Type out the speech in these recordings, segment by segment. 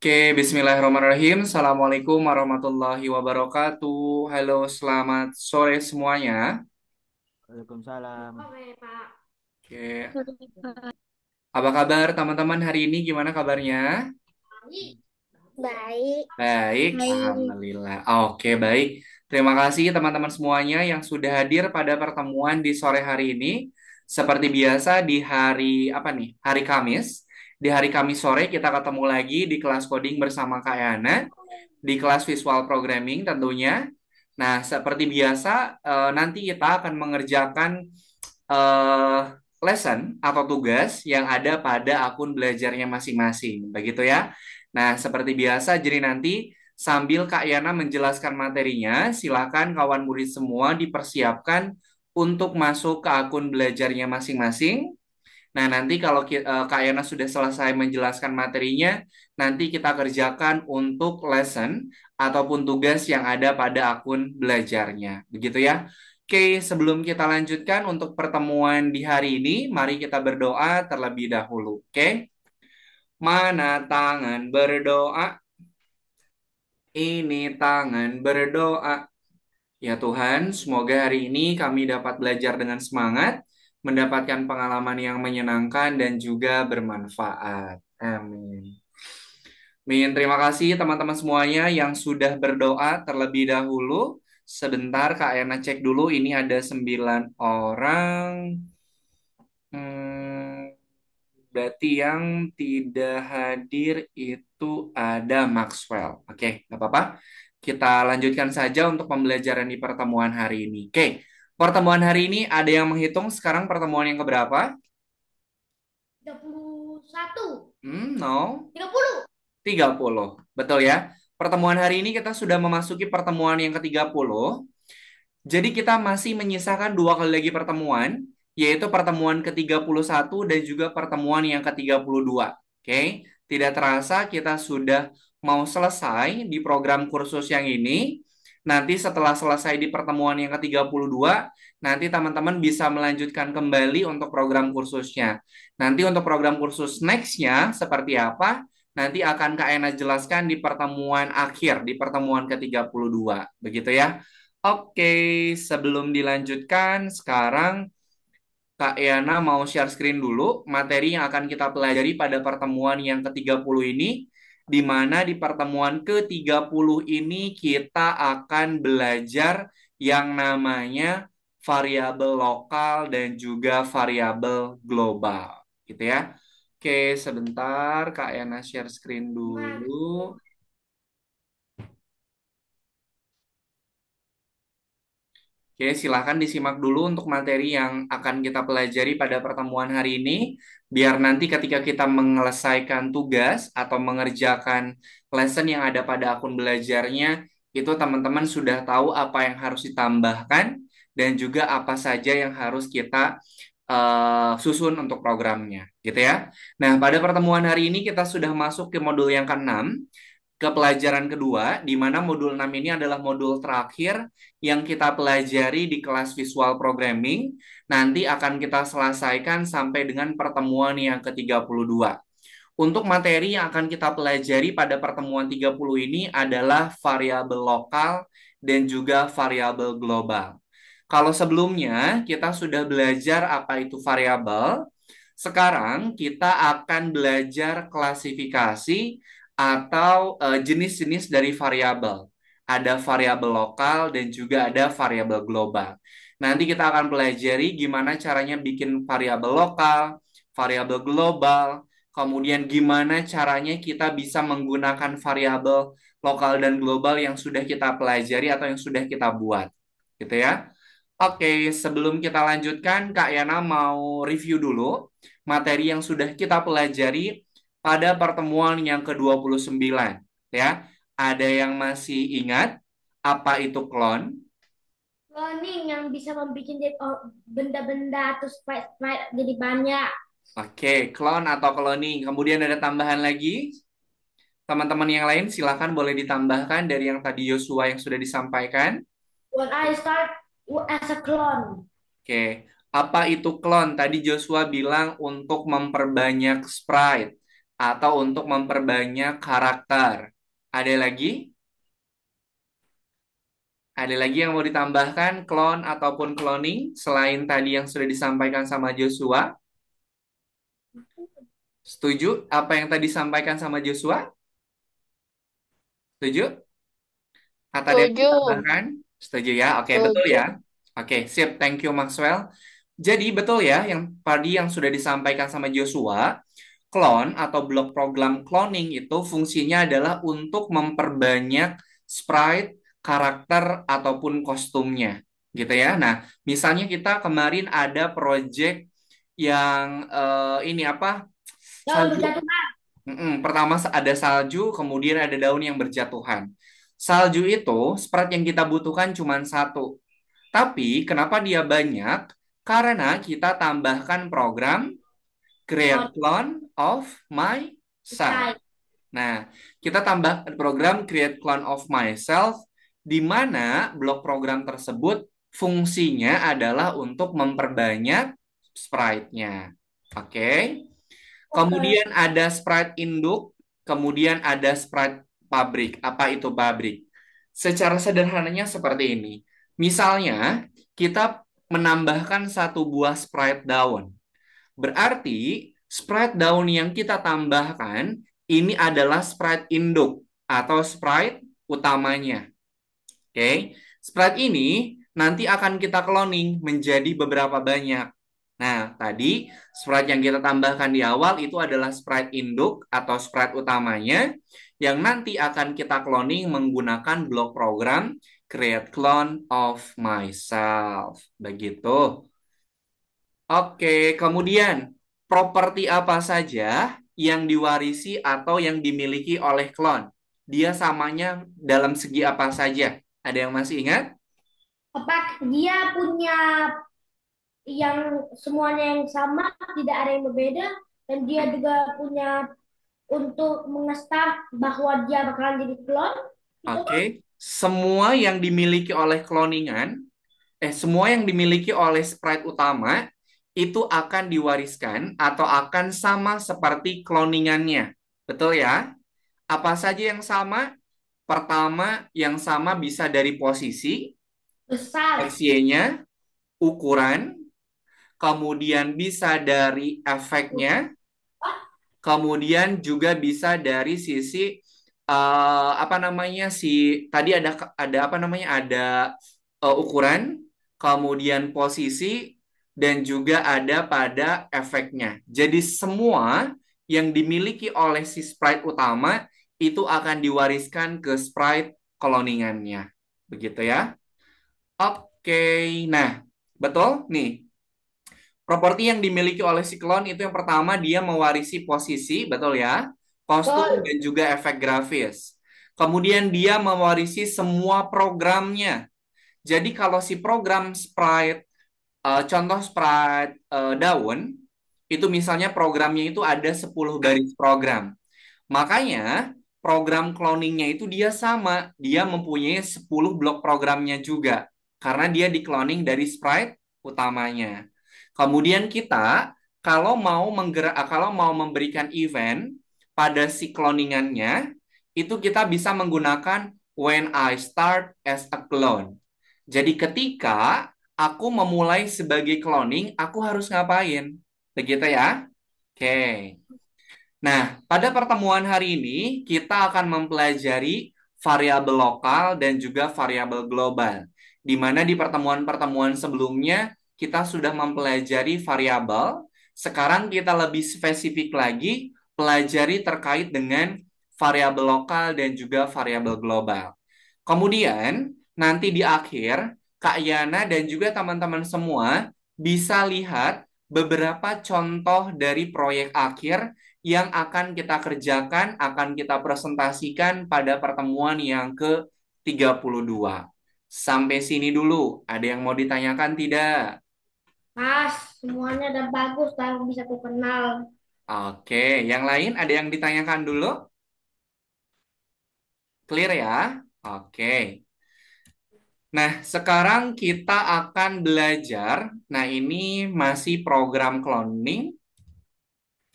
Oke, bismillahirrahmanirrahim. Assalamualaikum warahmatullahi wabarakatuh. Halo, selamat sore semuanya. Waalaikumsalam. Oke, apa kabar teman-teman hari ini? Gimana kabarnya? Baik. Baik, Baik. alhamdulillah. Oke, baik. Terima kasih teman-teman semuanya yang sudah hadir pada pertemuan di sore hari ini. Seperti biasa di hari apa nih? Hari Kamis. Di hari Kamis sore kita ketemu lagi di kelas coding bersama Kak Yana di kelas visual programming tentunya. Nah, seperti biasa nanti kita akan mengerjakan eh, lesson atau tugas yang ada pada akun belajarnya masing-masing. Begitu ya. Nah, seperti biasa, jadi nanti sambil Kak Yana menjelaskan materinya, silakan kawan murid semua dipersiapkan untuk masuk ke akun belajarnya masing-masing. Nah, nanti kalau Kak Yana sudah selesai menjelaskan materinya, nanti kita kerjakan untuk lesson ataupun tugas yang ada pada akun belajarnya. Begitu ya. Oke, sebelum kita lanjutkan untuk pertemuan di hari ini, mari kita berdoa terlebih dahulu. Oke, mana tangan berdoa? Ini tangan berdoa. Ya Tuhan, semoga hari ini kami dapat belajar dengan semangat, mendapatkan pengalaman yang menyenangkan dan juga bermanfaat. Amin. Min, terima kasih teman-teman semuanya yang sudah berdoa terlebih dahulu. Sebentar, Kak Ena cek dulu, ini ada 9 orang. Hmm, berarti yang tidak hadir itu ada Maxwell. Oke, nggak apa-apa. Kita lanjutkan saja untuk pembelajaran di pertemuan hari ini. Oke, pertemuan hari ini ada yang menghitung sekarang pertemuan yang keberapa? 31. No, 30. 30. Betul ya. Pertemuan hari ini kita sudah memasuki pertemuan yang ke-30. Jadi kita masih menyisakan dua kali lagi pertemuan, yaitu pertemuan ke-31 dan juga pertemuan yang ke-32. Oke, tidak terasa kita sudah mau selesai di program kursus yang ini. Nanti setelah selesai di pertemuan yang ke-32, nanti teman-teman bisa melanjutkan kembali untuk program kursusnya. Nanti untuk program kursus next-nya seperti apa, nanti akan Kak Ena jelaskan di pertemuan akhir, di pertemuan ke-32. Begitu ya. Oke, sebelum dilanjutkan, sekarang Kak Yana mau share screen dulu materi yang akan kita pelajari pada pertemuan yang ke-30 ini, di mana di pertemuan ke-30 ini kita akan belajar yang namanya variabel lokal dan juga variabel global, gitu ya. Oke, sebentar Kak Yana share screen dulu. Oke, silakan disimak dulu untuk materi yang akan kita pelajari pada pertemuan hari ini, biar nanti ketika kita menyelesaikan tugas atau mengerjakan lesson yang ada pada akun belajarnya, itu teman-teman sudah tahu apa yang harus ditambahkan dan juga apa saja yang harus kita susun untuk programnya, gitu ya. Nah, pada pertemuan hari ini kita sudah masuk ke modul yang keenam, ke pelajaran kedua, di mana modul 6 ini adalah modul terakhir yang kita pelajari di kelas visual programming. Nanti akan kita selesaikan sampai dengan pertemuan yang ke-32. Untuk materi yang akan kita pelajari pada pertemuan 30 ini adalah variabel lokal dan juga variabel global. Kalau sebelumnya kita sudah belajar apa itu variabel, sekarang kita akan belajar klasifikasi atau jenis-jenis dari variabel. Ada variabel lokal dan juga ada variabel global. Nanti kita akan pelajari gimana caranya bikin variabel lokal, variabel global, kemudian gimana caranya kita bisa menggunakan variabel lokal dan global yang sudah kita pelajari atau yang sudah kita buat. Gitu ya. Oke, sebelum kita lanjutkan, Kak Yana mau review dulu materi yang sudah kita pelajari pada pertemuan yang ke-29. Ya, ada yang masih ingat apa itu klon? Cloning yang bisa membuat benda-benda terus jadi banyak. Oke, klon atau cloning. Kemudian ada tambahan lagi. Teman-teman yang lain silakan boleh ditambahkan dari yang tadi Yosua yang sudah disampaikan. When I start as a clone. Oke, apa itu klon? Tadi Joshua bilang untuk memperbanyak sprite. atau untuk memperbanyak karakter. Ada lagi? Ada lagi yang mau ditambahkan, clone ataupun cloning, selain tadi yang sudah disampaikan sama Joshua? Setuju apa yang tadi disampaikan sama Joshua? Setuju? Atau ada yang mau Setuju. ditambahkan? Setuju ya? Oke, betul Setuju. ya? Oke, sip. Thank you, Maxwell. Jadi, betul ya, yang tadi yang sudah disampaikan sama Joshua, clone atau blok program cloning itu fungsinya adalah untuk memperbanyak sprite, karakter, ataupun kostumnya. Gitu ya. Nah, misalnya kita kemarin ada project yang ini apa? Daun Salju. berjatuhan. Pertama ada salju, kemudian ada daun yang berjatuhan. Salju itu sprite yang kita butuhkan cuma satu. Tapi kenapa dia banyak? Karena kita tambahkan program Clone. create clone of myself. Type. Nah, kita tambah program create clone of myself di mana blok program tersebut fungsinya adalah untuk memperbanyak sprite-nya. Oke. Oke. Kemudian ada sprite induk, kemudian ada sprite pabrik. Apa itu pabrik? Secara sederhananya seperti ini. Misalnya, kita menambahkan satu buah sprite daun. Berarti sprite daun yang kita tambahkan ini adalah sprite induk atau sprite utamanya. Oke, sprite ini nanti akan kita cloning menjadi beberapa banyak. Nah, tadi sprite yang kita tambahkan di awal itu adalah sprite induk atau sprite utamanya yang nanti akan kita cloning menggunakan blok program create clone of myself. Begitu. Oke, kemudian properti apa saja yang diwarisi atau yang dimiliki oleh klon? Dia samanya dalam segi apa saja? Ada yang masih ingat? Apa dia punya yang semuanya yang sama, tidak ada yang berbeda, dan dia juga punya untuk mengestar bahwa dia bakalan jadi clone, itu kan? Oke, semua yang dimiliki oleh cloningan, semua yang dimiliki oleh sprite utama itu akan diwariskan atau akan sama seperti cloningannya. Betul ya? Apa saja yang sama? Pertama, yang sama bisa dari posisi, Besar. XY-nya, ukuran, kemudian bisa dari efeknya, kemudian juga bisa dari sisi apa namanya si tadi ada apa namanya ada ukuran, kemudian posisi dan juga ada pada efeknya. Jadi semua yang dimiliki oleh si sprite utama itu akan diwariskan ke sprite cloningannya. Begitu ya. Oke, nah betul nih. Properti yang dimiliki oleh si klon itu yang pertama dia mewarisi posisi, betul ya? Kostum Betul. dan juga efek grafis. Kemudian dia mewarisi semua programnya. Jadi kalau si program sprite, contoh sprite daun, itu misalnya programnya itu ada 10 baris program. Makanya program cloningnya itu dia sama. Dia mempunyai 10 blok programnya juga. Karena dia di-cloning dari sprite utamanya. Kemudian kita kalau mau memberikan event pada si cloningannya, itu kita bisa menggunakan when I start as a clone. Jadi ketika aku memulai sebagai cloning, aku harus ngapain? Begitu ya? Oke. Nah, pada pertemuan hari ini kita akan mempelajari variabel lokal dan juga variabel global. Di mana di pertemuan-pertemuan sebelumnya kita sudah mempelajari variabel, sekarang kita lebih spesifik lagi pelajari terkait dengan variabel lokal dan juga variabel global. Kemudian, nanti di akhir, Kak Yana dan juga teman-teman semua bisa lihat beberapa contoh dari proyek akhir yang akan kita kerjakan, akan kita presentasikan pada pertemuan yang ke-32. Sampai sini dulu. Ada yang mau ditanyakan tidak? Pas, semuanya udah bagus, dan bisa ku kenal. Oke, yang lain ada yang ditanyakan dulu? Clear ya? Oke. Nah, sekarang kita akan belajar. Nah, ini masih program cloning.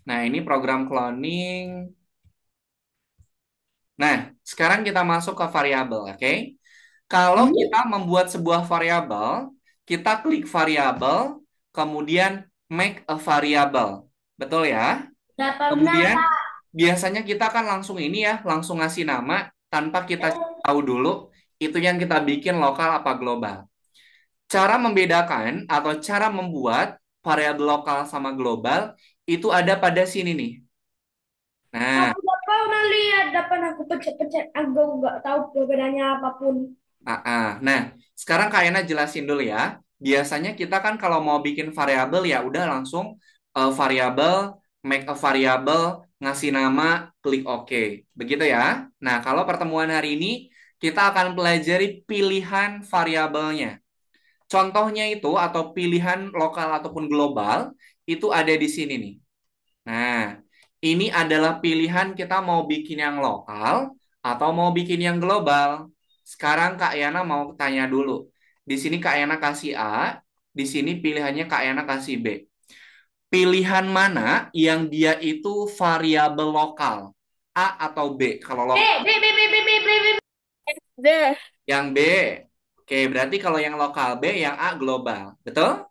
Nah, ini program cloning. Nah, sekarang kita masuk ke variabel, oke? Kalau kita membuat sebuah variabel, kita klik variabel, kemudian make a variable. Betul ya? Udah pernah, Kemudian Kak. biasanya kita kan langsung ini ya, langsung ngasih nama tanpa kita tahu dulu itu yang kita bikin lokal apa global. Cara membedakan atau cara membuat variabel lokal sama global itu ada pada sini nih. Nah, Aku nggak pernah lihat, dapat aku pencet-pencet, aku nggak tahu perbedaannya apapun. nah, sekarang Kak Ena jelasin dulu ya. Biasanya kita kan kalau mau bikin variabel ya udah langsung variabel, make a variable, ngasih nama, klik OK. Begitu ya. Nah, kalau pertemuan hari ini kita akan pelajari pilihan variabelnya. Contohnya itu atau pilihan lokal ataupun global itu ada di sini nih. Nah, ini adalah pilihan kita mau bikin yang lokal atau mau bikin yang global. Sekarang Kak Yana mau tanya dulu. Di sini Kak Yana kasih A, di sini pilihannya Kak Yana kasih B. Pilihan mana yang dia itu variabel lokal? A atau B? Kalau B, lokal, B, B, B, B, B, B, B. B. yang B. Oke, berarti kalau yang lokal B, yang A global. Betul?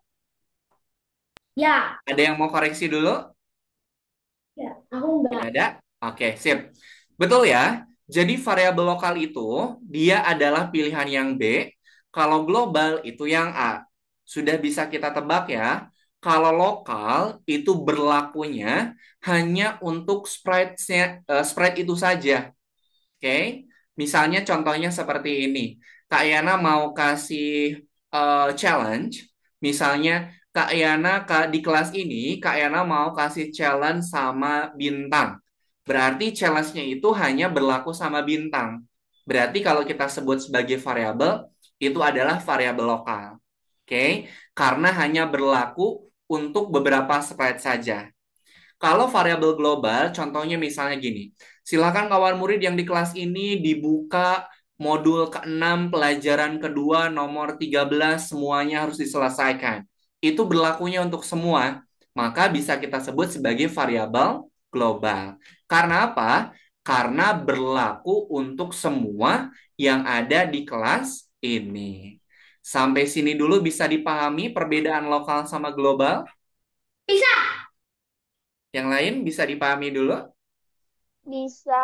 Ya, Ada yang mau koreksi dulu? ya, aku nggak. Tidak ada? Oke, sip. Betul ya. Jadi variabel lokal itu dia adalah pilihan yang B, kalau global itu yang A. Sudah bisa kita tebak ya. Kalau lokal itu berlakunya hanya untuk sprite itu saja. Oke. Misalnya contohnya seperti ini. Kak Yana mau kasih challenge. Misalnya Kak Yana di kelas ini Kak Yana mau kasih challenge sama bintang. Berarti challenge-nya itu hanya berlaku sama bintang. Berarti kalau kita sebut sebagai variabel itu adalah variabel lokal. Oke, karena hanya berlaku untuk beberapa sprite saja. Kalau variabel global, contohnya misalnya gini. Silakan kawan murid yang di kelas ini dibuka modul ke-6 pelajaran kedua nomor 13 semuanya harus diselesaikan. Itu berlakunya untuk semua, maka bisa kita sebut sebagai variabel global. Karena apa? Karena berlaku untuk semua yang ada di kelas ini. Sampai sini dulu bisa dipahami perbedaan lokal sama global? Bisa. Yang lain bisa dipahami dulu? Bisa.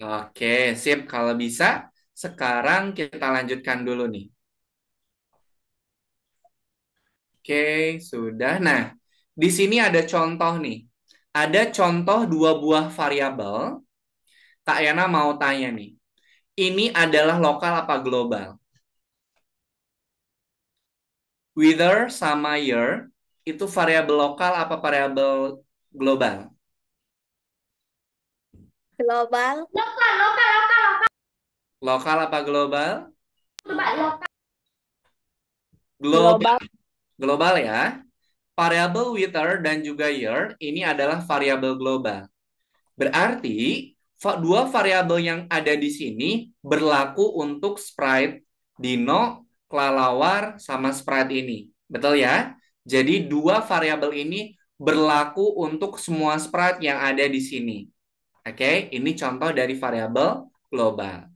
Oke, sip. Kalau bisa, sekarang kita lanjutkan dulu nih. Oke, sudah. Nah, di sini ada contoh nih. Ada contoh dua buah variabel. Kak Yana mau tanya nih. Ini adalah lokal apa global? Whether sama year itu variabel lokal apa variabel global? Global. Lokal, lokal, lokal. Lokal apa global? Coba lokal. Global. Global. Global ya. Variabel whether dan juga year ini adalah variabel global. Berarti dua variabel yang ada di sini berlaku untuk sprite Dino, Kelelawar, sama sprite ini. Betul ya? Jadi dua variabel ini berlaku untuk semua sprite yang ada di sini. Oke, ini contoh dari variabel global.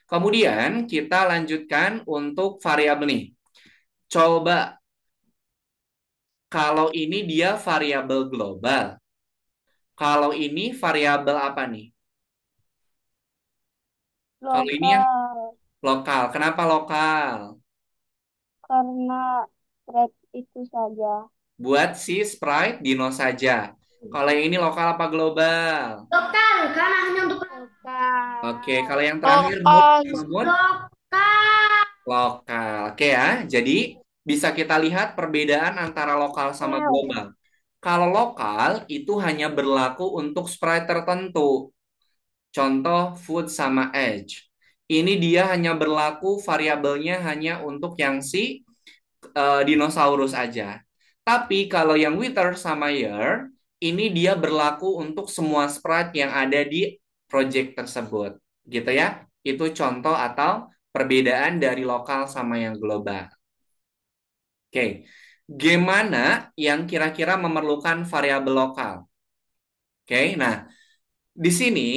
Kemudian kita lanjutkan untuk variabel nih. Coba kalau ini dia variabel global. Kalau ini variabel apa nih? Kalau ini yang Lokal. lokal. Kenapa lokal? Karena thread itu saja. Buat si sprite dino saja. Kalau yang ini lokal apa global? Lokal, karena hanya untuk Oke, Lokal. kalau yang terakhir Lokal. mood lokal. lokal. Oke ya, jadi bisa kita lihat perbedaan antara lokal sama global. Kalau lokal itu hanya berlaku untuk sprite tertentu. Contoh food sama age. Ini dia hanya berlaku variabelnya hanya untuk yang si dinosaurus aja. Tapi kalau yang wither sama year, ini dia berlaku untuk semua sprite yang ada di project tersebut. Gitu ya. Itu contoh atau perbedaan dari lokal sama yang global. Oke. Game mana yang kira-kira memerlukan variabel lokal? Oke, nah di sini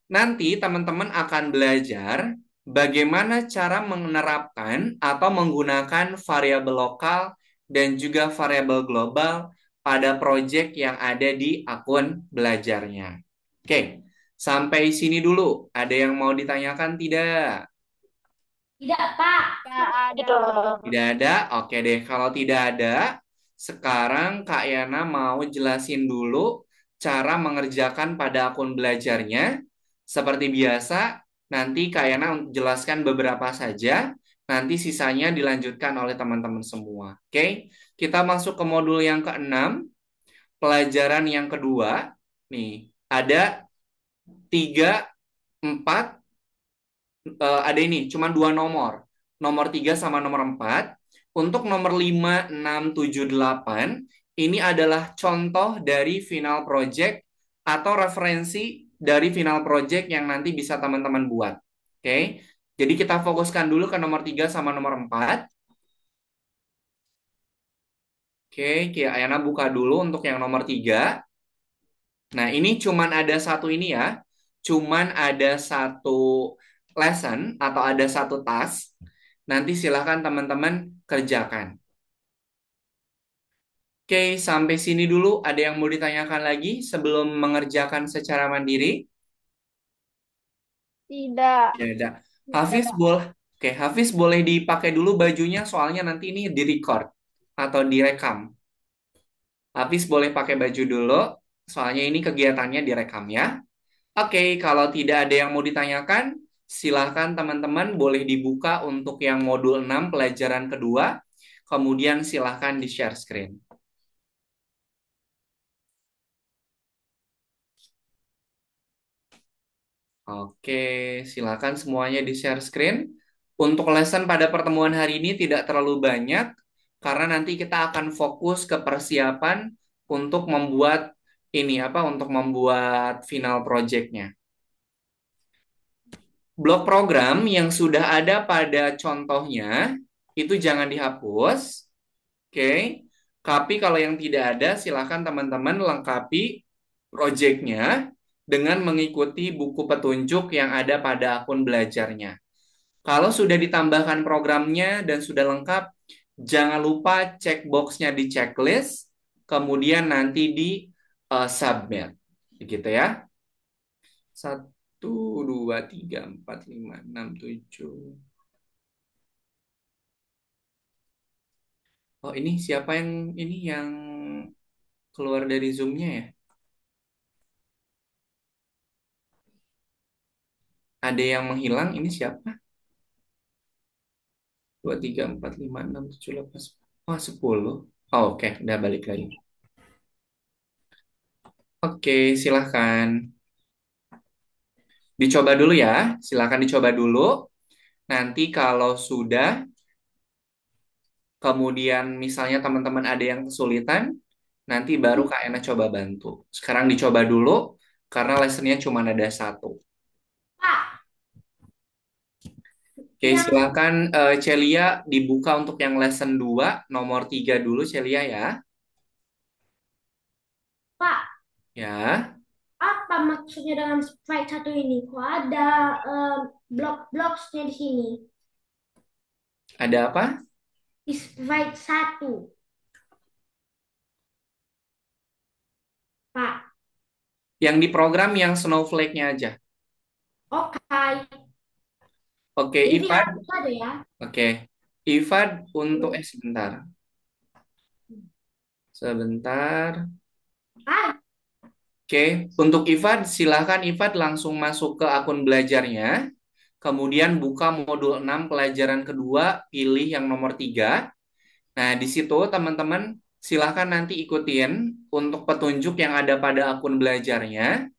nanti teman-teman akan belajar bagaimana cara menerapkan atau menggunakan variabel lokal dan juga variabel global pada proyek yang ada di akun belajarnya. Oke, sampai sini dulu. Ada yang mau ditanyakan tidak? Tidak, Pak. Tidak ada. Tidak ada? Oke deh, kalau tidak ada, sekarang Kak Yana mau jelasin dulu cara mengerjakan pada akun belajarnya. Seperti biasa, nanti Kak Yana jelaskan beberapa saja, nanti sisanya dilanjutkan oleh teman-teman semua. Oke, kita masuk ke modul yang keenam, pelajaran yang kedua. Nih, ada 3, 4, ada ini, cuma dua nomor. Nomor 3 sama nomor 4. Untuk nomor 5, 6, 7, 8, ini adalah contoh dari final project atau referensi dari final project yang nanti bisa teman-teman buat. Oke, jadi kita fokuskan dulu ke nomor 3 sama nomor 4. Oke, Kia Ayana buka dulu untuk yang nomor 3. Nah, ini cuman ada satu ini ya. Cuman ada satu lesson atau ada satu task. Nanti silahkan teman-teman kerjakan. Oke, sampai sini dulu. Ada yang mau ditanyakan lagi sebelum mengerjakan secara mandiri? Tidak. Ya, ada. Hafiz boleh. Oke, Hafiz boleh dipakai dulu bajunya soalnya nanti ini di-record atau direkam. Hafiz boleh pakai baju dulu soalnya ini kegiatannya direkam ya. Oke, kalau tidak ada yang mau ditanyakan, silahkan teman-teman boleh dibuka untuk yang modul 6 pelajaran kedua. Kemudian silahkan di-share screen. Oke, silakan semuanya di-share screen. Untuk lesson pada pertemuan hari ini tidak terlalu banyak, karena nanti kita akan fokus ke persiapan untuk membuat untuk membuat final project-nya. Blok program yang sudah ada pada contohnya itu jangan dihapus, oke? Tapi kalau yang tidak ada, silakan teman-teman lengkapi project-nya dengan mengikuti buku petunjuk yang ada pada akun belajarnya. Kalau sudah ditambahkan programnya dan sudah lengkap, jangan lupa cek box-nya di checklist, kemudian nanti di submit. Begitu ya. 1, 2, 3, 4, 5, 6, 7. Oh, ini siapa yang keluar dari Zoom-nya ya? Ada yang menghilang, ini siapa? 2, 3, 4, 5, 6, 7, 8, 10. Oh, 10. Oh, oke, udah balik lagi. Oke, silahkan. Dicoba dulu ya, silahkan dicoba dulu. Nanti kalau sudah, kemudian misalnya teman-teman ada yang kesulitan, nanti baru Kak Ena coba bantu. Sekarang dicoba dulu, karena lessonnya cuma ada satu. Pak, Oke, yang silakan Celia dibuka untuk yang lesson 2, nomor 3 dulu Celia ya. Pak, Ya, apa maksudnya dengan slide satu ini? Kok ada blok-bloknya di sini? ada apa? Di slide satu, Pak. Yang di program yang snowflake-nya aja. Oke, Oke, jadi Ivan. dihapus saja ya. Oke, Ivan untuk sebentar. Sebentar. Ah, Oke, untuk Ivan silahkan Ivan langsung masuk ke akun belajarnya. Kemudian buka modul 6 pelajaran kedua, pilih yang nomor 3. Nah, di situ teman-teman silahkan nanti ikutin untuk petunjuk yang ada pada akun belajarnya.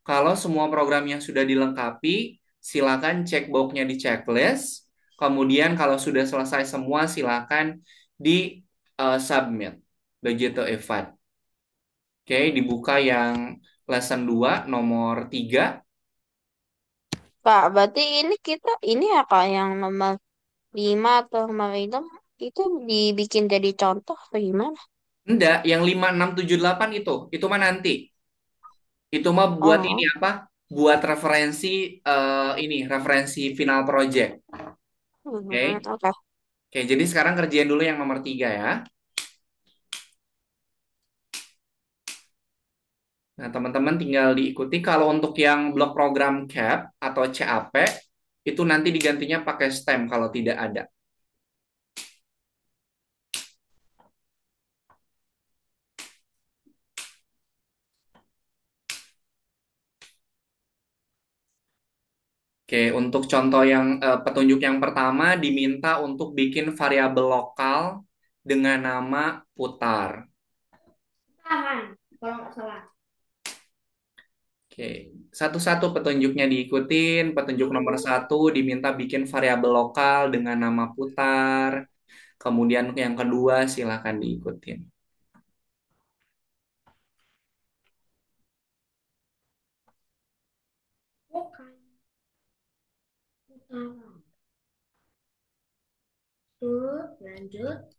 Kalau semua program yang sudah dilengkapi, silakan cek box-nya di checklist. Kemudian kalau sudah selesai semua, silakan di submit. Begitu, Evan. Oke, dibuka yang lesson 2 nomor 3. Kak, berarti ini ya Kak yang nomor 5 atau nomor itu dibikin jadi contoh atau gimana? Enggak, yang 5, 6, 7, 8 itu mah nanti. Itu mah buat ini Oh, apa? Buat referensi ini referensi final project. Oke. oke. Oke, jadi sekarang kerjain dulu yang nomor 3 ya. Nah, teman-teman tinggal diikuti. Kalau untuk yang blok program CAP atau CAP, itu nanti digantinya pakai STEM kalau tidak ada. Oke, untuk contoh yang petunjuk yang pertama diminta untuk bikin variabel lokal dengan nama putar. Tahan, kalau nggak salah. Oke, satu-satu petunjuknya diikutin. Petunjuk nomor satu diminta bikin variabel lokal dengan nama putar. Kemudian yang kedua silahkan diikutin. Bukan. Tahan. Tuh, lanjut.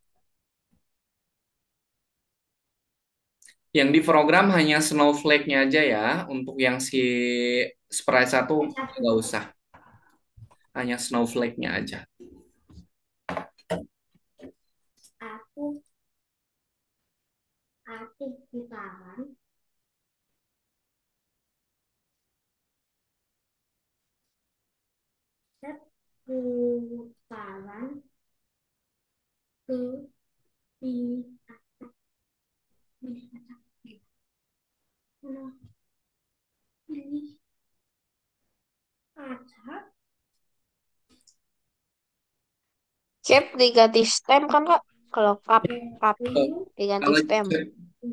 Yang di program hanya snowflake-nya aja ya. Untuk yang si sprite satu Satu. nggak usah. Hanya snowflake-nya aja. Aku, aku putaran. Set putaran ke di mana pilih acak Cap diganti stem kan Kak? Kalau cup Oh, diganti kalau stem.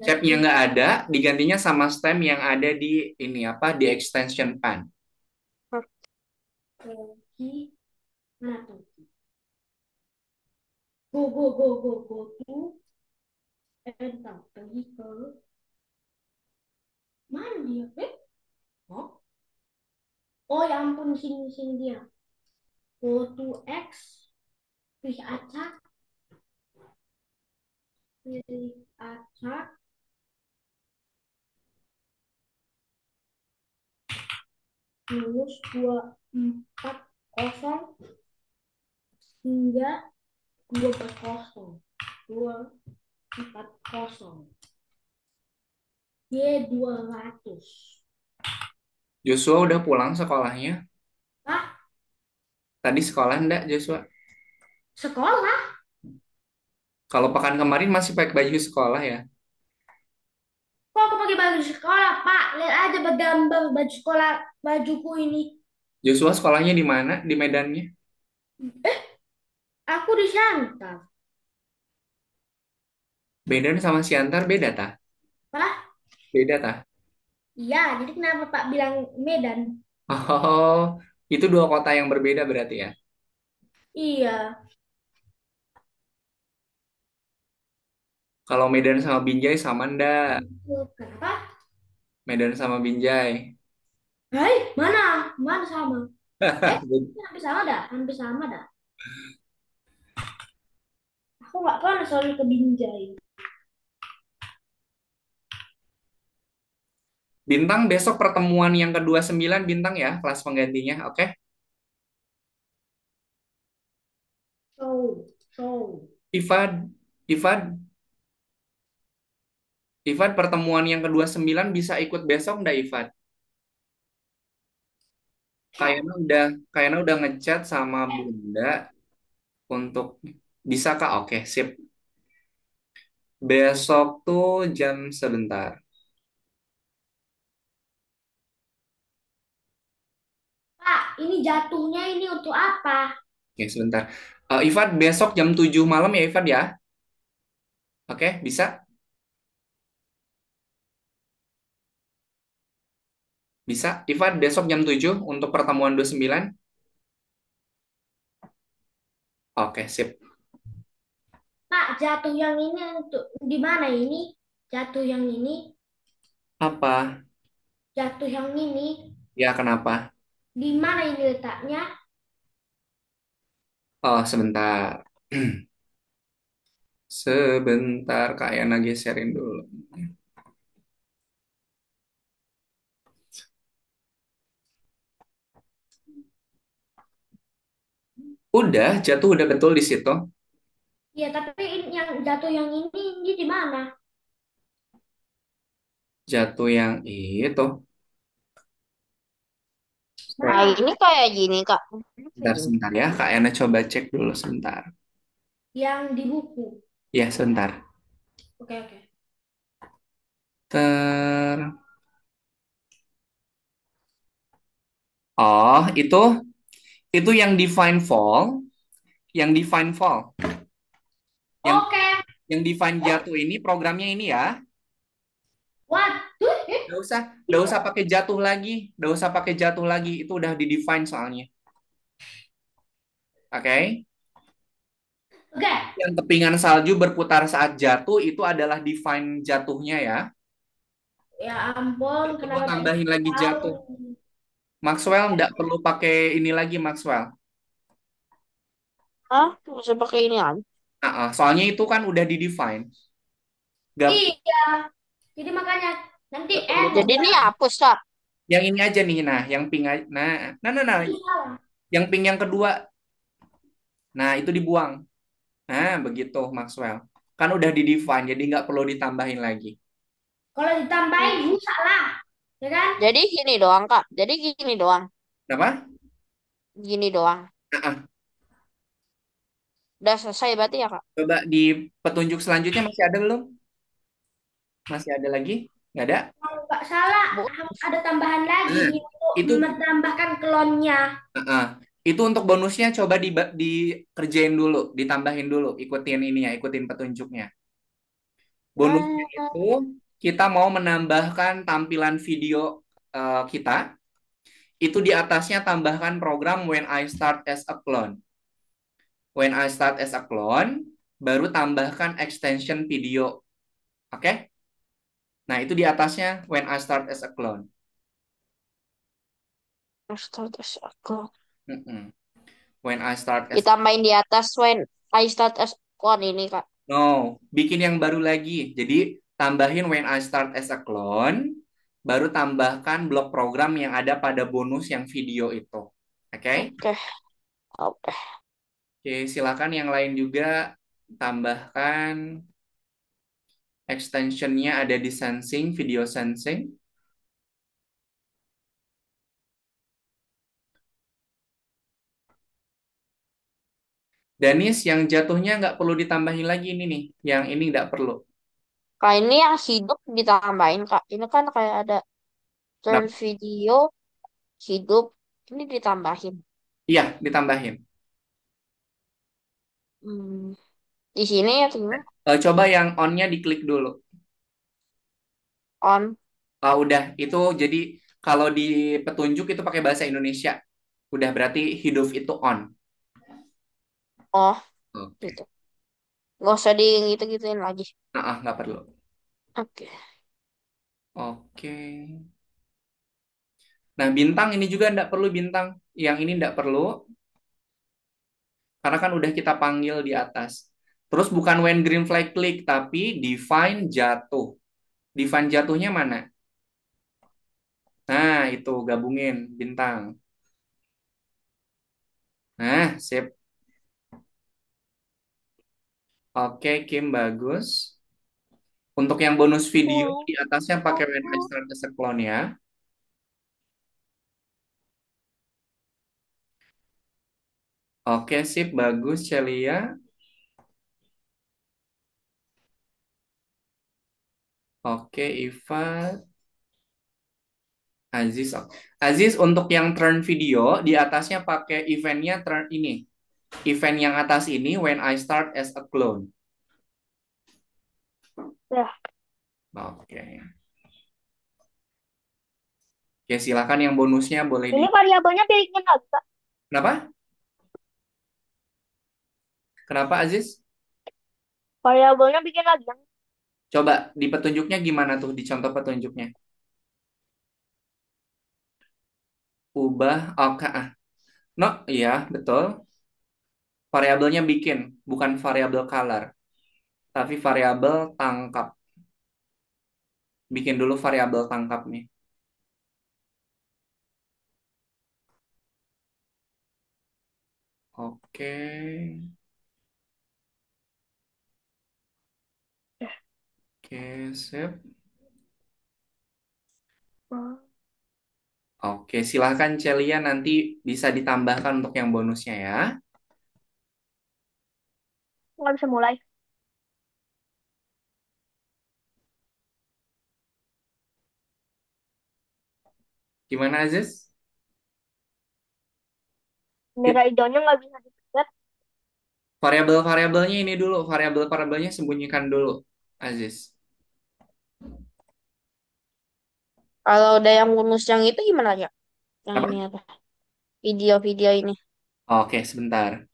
cap-nya nggak ada, digantinya sama stem yang ada di ini apa di extension pan. pergi mana tuh? Go tuh entah pergi ke mana dia? Oh, oh ya ampun sini sini dia. Go to X, pilih acak, pilih acak, minus 240 hingga 240. 240. Y 200. Joshua udah pulang sekolahnya. Ah, Tadi sekolah enggak Joshua? sekolah? Kalau pekan kemarin masih pakai baju sekolah ya. Kok aku pakai baju sekolah, Pak? Lihat aja bergambar baju sekolah bajuku ini. Joshua sekolahnya di mana? Di Medannya? Aku di Shantar. Medan sama Siantar beda tah? Pak? Beda tah? Iya, jadi kenapa Pak bilang Medan? Oh, itu dua kota yang berbeda berarti ya. Iya. Kalau Medan sama Binjai sama ndak? Kenapa? Medan sama Binjai. Hai, mana? Mana sama? Hampir sama dah. Hampir sama dah. Aku nggak pernah soalnya ke Binjai. Bintang besok pertemuan yang ke-29 Bintang ya, kelas penggantinya. Oke. So. Ifad, Ifad, Ifad pertemuan yang ke-29 bisa ikut besok ndak Ifad? Kayaknya udah ngechat sama Bunda untuk bisa Kak? Oke, sip. Besok tuh jam sebentar. Pak, ini jatuhnya ini untuk apa? Oke, sebentar. Ifad besok jam 7 malam ya Ifad ya? Oke, bisa? Bisa? Ifad besok jam 7 untuk pertemuan 29? Oke, sip. Pak, jatuh yang ini untuk di mana ini? Jatuh yang ini, Apa? jatuh yang ini, Ya, kenapa? di mana ini letaknya? Oh, sebentar. Sebentar, Kak Yana geserin dulu. Udah, jatuh udah betul di situ. Iya, tapi yang jatuh yang ini di mana? Jatuh yang itu. Nah, Nah, ini kayak gini, Kak. Ini kayak Sebentar, gini. sebentar ya. Kak Ena coba cek dulu sebentar. yang di buku. Ya, sebentar. Oke, oke. Ter... Oh, itu yang define fall, yang define fall. Yang Oke. yang define jatuh ini programnya ini ya. Waduh, Nggak usah pakai jatuh lagi, nggak usah pakai jatuh lagi. Itu udah di define soalnya. Oke? oke. Yang kepingan salju berputar saat jatuh itu adalah define jatuhnya ya. Ya ampun, Coba kenapa saya tambahin lagi tahu? jatuh. Maxwell nggak perlu pakai ini lagi Maxwell. Ah, bisa pakai ini aja. Soalnya itu kan udah di define. Nggak Iya, jadi makanya nanti nggak perlu Jadi pakai. ini hapus, Kak. Yang ini aja nih, nah, yang pink aja. Nah, itu salah. yang pink yang kedua. Nah, itu dibuang. Nah, begitu Maxwell. Kan udah di define, jadi nggak perlu ditambahin lagi. Kalau ditambahin Hmm. rusak lah, ya kan? Jadi gini doang, Kak. Jadi gini doang. Kenapa? Gini doang. Nah, Udah selesai berarti ya, Kak? coba di petunjuk selanjutnya masih ada belum? Masih ada lagi? Nggak ada? Kalau nggak salah, Bu, harus ada tambahan lagi Nah, nih untuk itu menambahkan klonnya. Heeh. Itu untuk bonusnya coba dikerjain dulu, ditambahin dulu, ikutin ini ya, ikutin petunjuknya. Bonusnya hmm, itu kita mau menambahkan tampilan video kita, itu di atasnya tambahkan program When I Start as a Clone. When I Start as a Clone, baru tambahkan extension video. Oke? Nah, itu di atasnya When I Start as a Clone. status aku. Mm-mm. When I Start as Ditambahin di atas when I start as clone ini, Kak. No, bikin yang baru lagi. Jadi tambahin when I start as a clone, baru tambahkan blok program yang ada pada bonus yang video itu. Oke? Oke, oke. Oke, silakan yang lain juga tambahkan extensionnya ada di sensing, video sensing. Danis, yang jatuhnya nggak perlu ditambahin lagi ini nih. Yang ini nggak perlu. Kak, ini yang hidup ditambahin, Kak. Ini kan kayak ada turn Kenapa? video hidup. Ini ditambahin. Iya, ditambahin. Hmm, di sini ya, tuh. Coba yang on-nya diklik dulu. On. Udah, itu jadi kalau di petunjuk itu pakai bahasa Indonesia. Udah berarti hidup itu on. Oh, Oke. gitu. Nggak usah di gitu-gituin lagi. Nggak perlu. Oke. Oke. Nah, bintang ini juga nggak perlu bintang. Yang ini nggak perlu, karena kan udah kita panggil di atas. Terus bukan when green flag klik, tapi define jatuh. Define jatuhnya mana? Nah, itu gabungin bintang. Nah, sip. Oke, Kim, bagus. Untuk yang bonus video, di atasnya pakai when I start as a clone ya. Oke, sip, bagus, Celia. Oke, Iva. Aziz. Aziz, untuk yang turn video, di atasnya pakai eventnya turn ini. Event yang atas ini, when I start as a clone. Ya. Oke. Oke, silakan yang bonusnya boleh di... Ini variabelnya bikin lagi, Kak. Kenapa? Kenapa, Aziz? Variabelnya bikin lagi. Coba di petunjuknya gimana tuh, di contoh petunjuknya. Ubah, oke. No, iya, betul. Variabelnya bikin, bukan variabel color, tapi variabel tangkap. Bikin dulu variabel tangkap nih. Oke. Oke, sip. Oke, silahkan Celia nanti bisa ditambahkan untuk yang bonusnya ya. Nggak bisa mulai. Gimana Aziz? Bendera hijaunya nggak bisa dipencet. Variabel-variabelnya ini dulu, variabel-variabelnya sembunyikan dulu, Aziz. Kalau udah yang bonus yang itu gimana ya? Yang Apa? ini apa? Video-video ini. Oke, sebentar.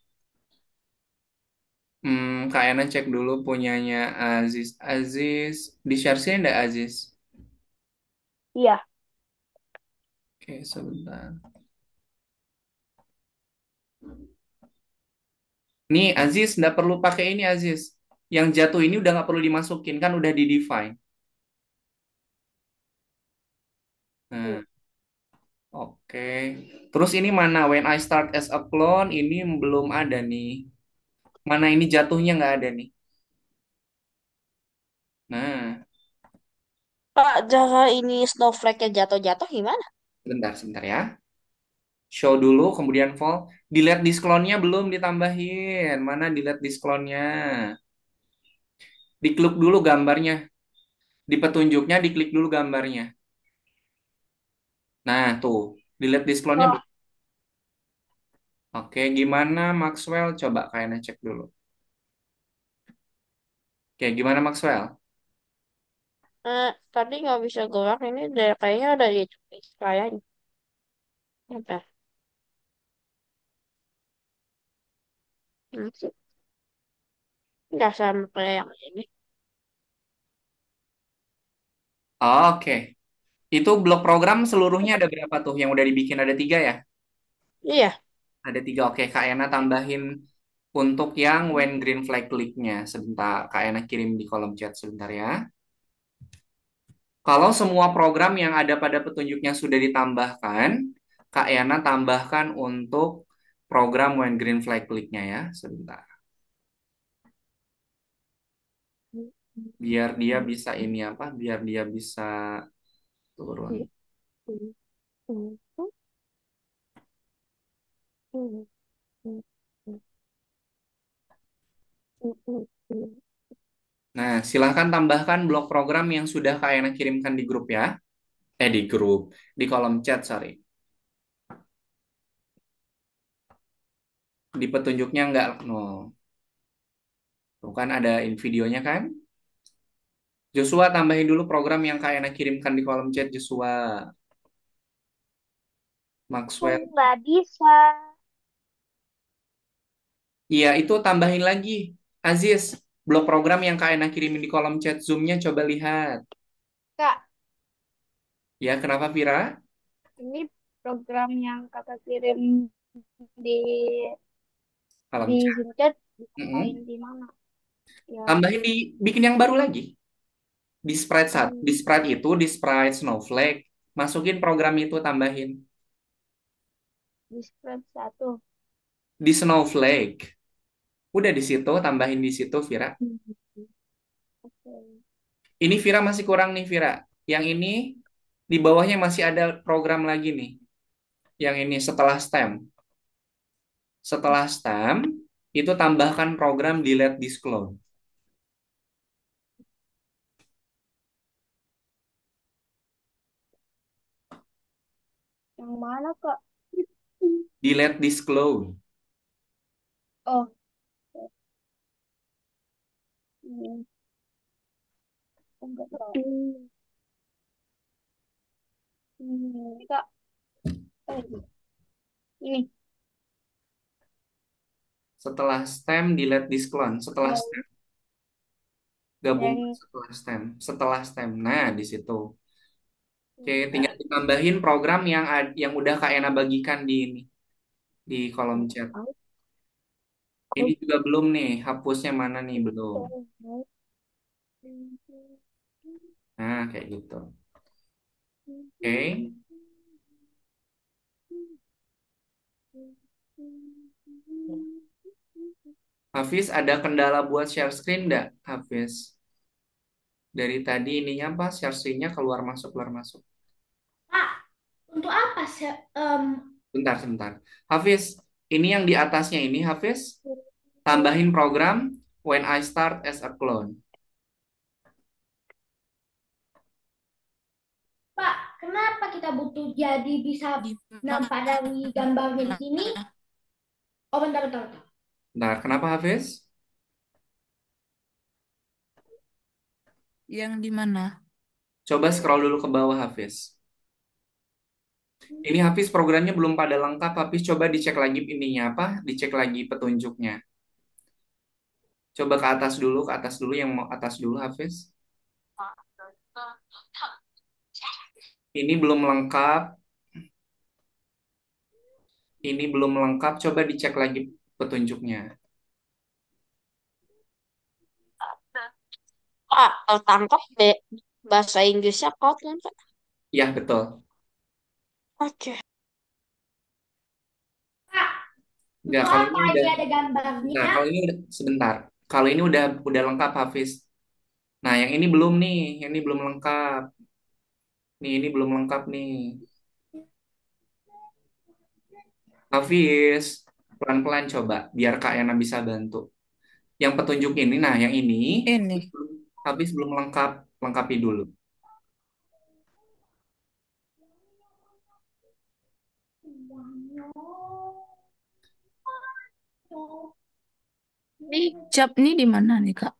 Kak Ena cek dulu punyanya Aziz. Aziz, di-share sini enggak Aziz? Iya. Oke, sebentar. Nih, Aziz, nggak perlu pakai ini, Aziz. Yang jatuh ini udah nggak perlu dimasukin, kan udah di-define. Nah, oke. Terus ini mana? When I start as a clone, ini belum ada nih. Mana ini jatuhnya nggak ada nih. Nah, Pak, cara ini snowflake-nya jatuh-jatuh gimana? sebentar, sebentar ya. Show dulu, kemudian fall. Delete disk clone-nya belum ditambahin. Mana delete disk clone-nya? Diklik dulu gambarnya. Di petunjuknya diklik dulu gambarnya. Nah, tuh. Delete disk clone-nya Oh, belum. Oke, gimana Maxwell? Coba kayaknya cek dulu. Oke, gimana Maxwell? Tadi nggak bisa gerak ini kayaknya udah di kayaknya. Apa? Nanti nggak sama kayak yang ini. Oke, itu blok program seluruhnya ada berapa tuh? Yang udah dibikin ada 3 ya? Iya. Ada 3. Oke, Kak Ena tambahin untuk yang when green flag click-nya. Sebentar, Kak Ena kirim di kolom chat sebentar ya. Kalau semua program yang ada pada petunjuknya sudah ditambahkan, Kak Ena tambahkan untuk program when green flag click-nya ya. Sebentar. Biar dia bisa ini apa? Biar dia bisa turun. Nah, silahkan tambahkan blok program yang sudah Kak Ena kirimkan di grup ya. Di grup, di kolom chat, sorry. Di petunjuknya nggak, no. Tuh kan ada videonya kan? Joshua tambahin dulu program yang Kak Ena kirimkan di kolom chat, Joshua. Maxwell. nggak bisa. Iya, itu tambahin lagi. Aziz, blok program yang Kak Ena kirimin di kolom chat Zoom-nya coba lihat. Kak, Ya, kenapa Vira? ini program yang kakak kirim di Kolom di chat. Zoom chat ditambahin Mm-mm. di mana? Ya, Tambahin bikin yang baru lagi. Di sprite satu, di hmm, sprite itu, di sprite Snowflake. Masukin program itu, tambahin. di spread satu. Di Snowflake. Udah di situ, tambahin di situ, Vira. Oke. Ini Vira masih kurang nih, Vira. Yang ini di bawahnya masih ada program lagi nih. Yang ini setelah stem. Setelah stem, itu tambahkan program delete disclose. Yang mana, Kak? Delete disclose. Oh, hmm, enggak tahu. Ini, Kak. Ini. Setelah stem, delete disclose. Setelah Ya, stem, gabung yang setelah stem. Setelah stem. Nah, di situ. Oke, tinggal enggak ditambahin program yang udah Kak Ena bagikan di ini, di kolom chat. tahu. Ini juga belum nih, hapusnya mana nih, belum. Nah, kayak gitu. Oke. Hafiz, ada kendala buat share screen nggak, Hafiz? Dari tadi ininya apa? Share screen-nya keluar masuk keluar masuk. Pak, untuk apa Bentar, sebentar. Hafiz, ini yang di atasnya ini, Hafiz, tambahin program When I Start as a Clone. Pak, kenapa kita butuh jadi bisa nampak dari gambarnya di sini? Oh, bentar, bentar, bentar. Bentar, kenapa Hafiz? Yang di mana? Coba scroll dulu ke bawah, Hafiz. Ini Hafiz programnya belum pada lengkap, Hafiz coba dicek lagi ininya apa? Dicek lagi petunjuknya. Coba ke atas dulu yang mau atas dulu, Hafiz. Ini belum lengkap, ini belum lengkap, coba dicek lagi petunjuknya. Kak, kalau tangkap bahasa Inggrisnya kok kan, Kak? Ya, betul. Oke. Pak, Enggak, untuk kalau apa ini udah, ini ada nah, gambarnya? kalau ini udah, sebentar. Kalau ini udah lengkap, Hafiz. Nah, yang ini belum nih, yang ini belum lengkap. Nih, ini belum lengkap nih. Hafiz, pelan-pelan coba, biar Kak Yana bisa bantu. Yang petunjuk ini, nah yang ini, Ini. Hafiz belum lengkap, lengkapi dulu. Ini cap nih di mana nih, Kak?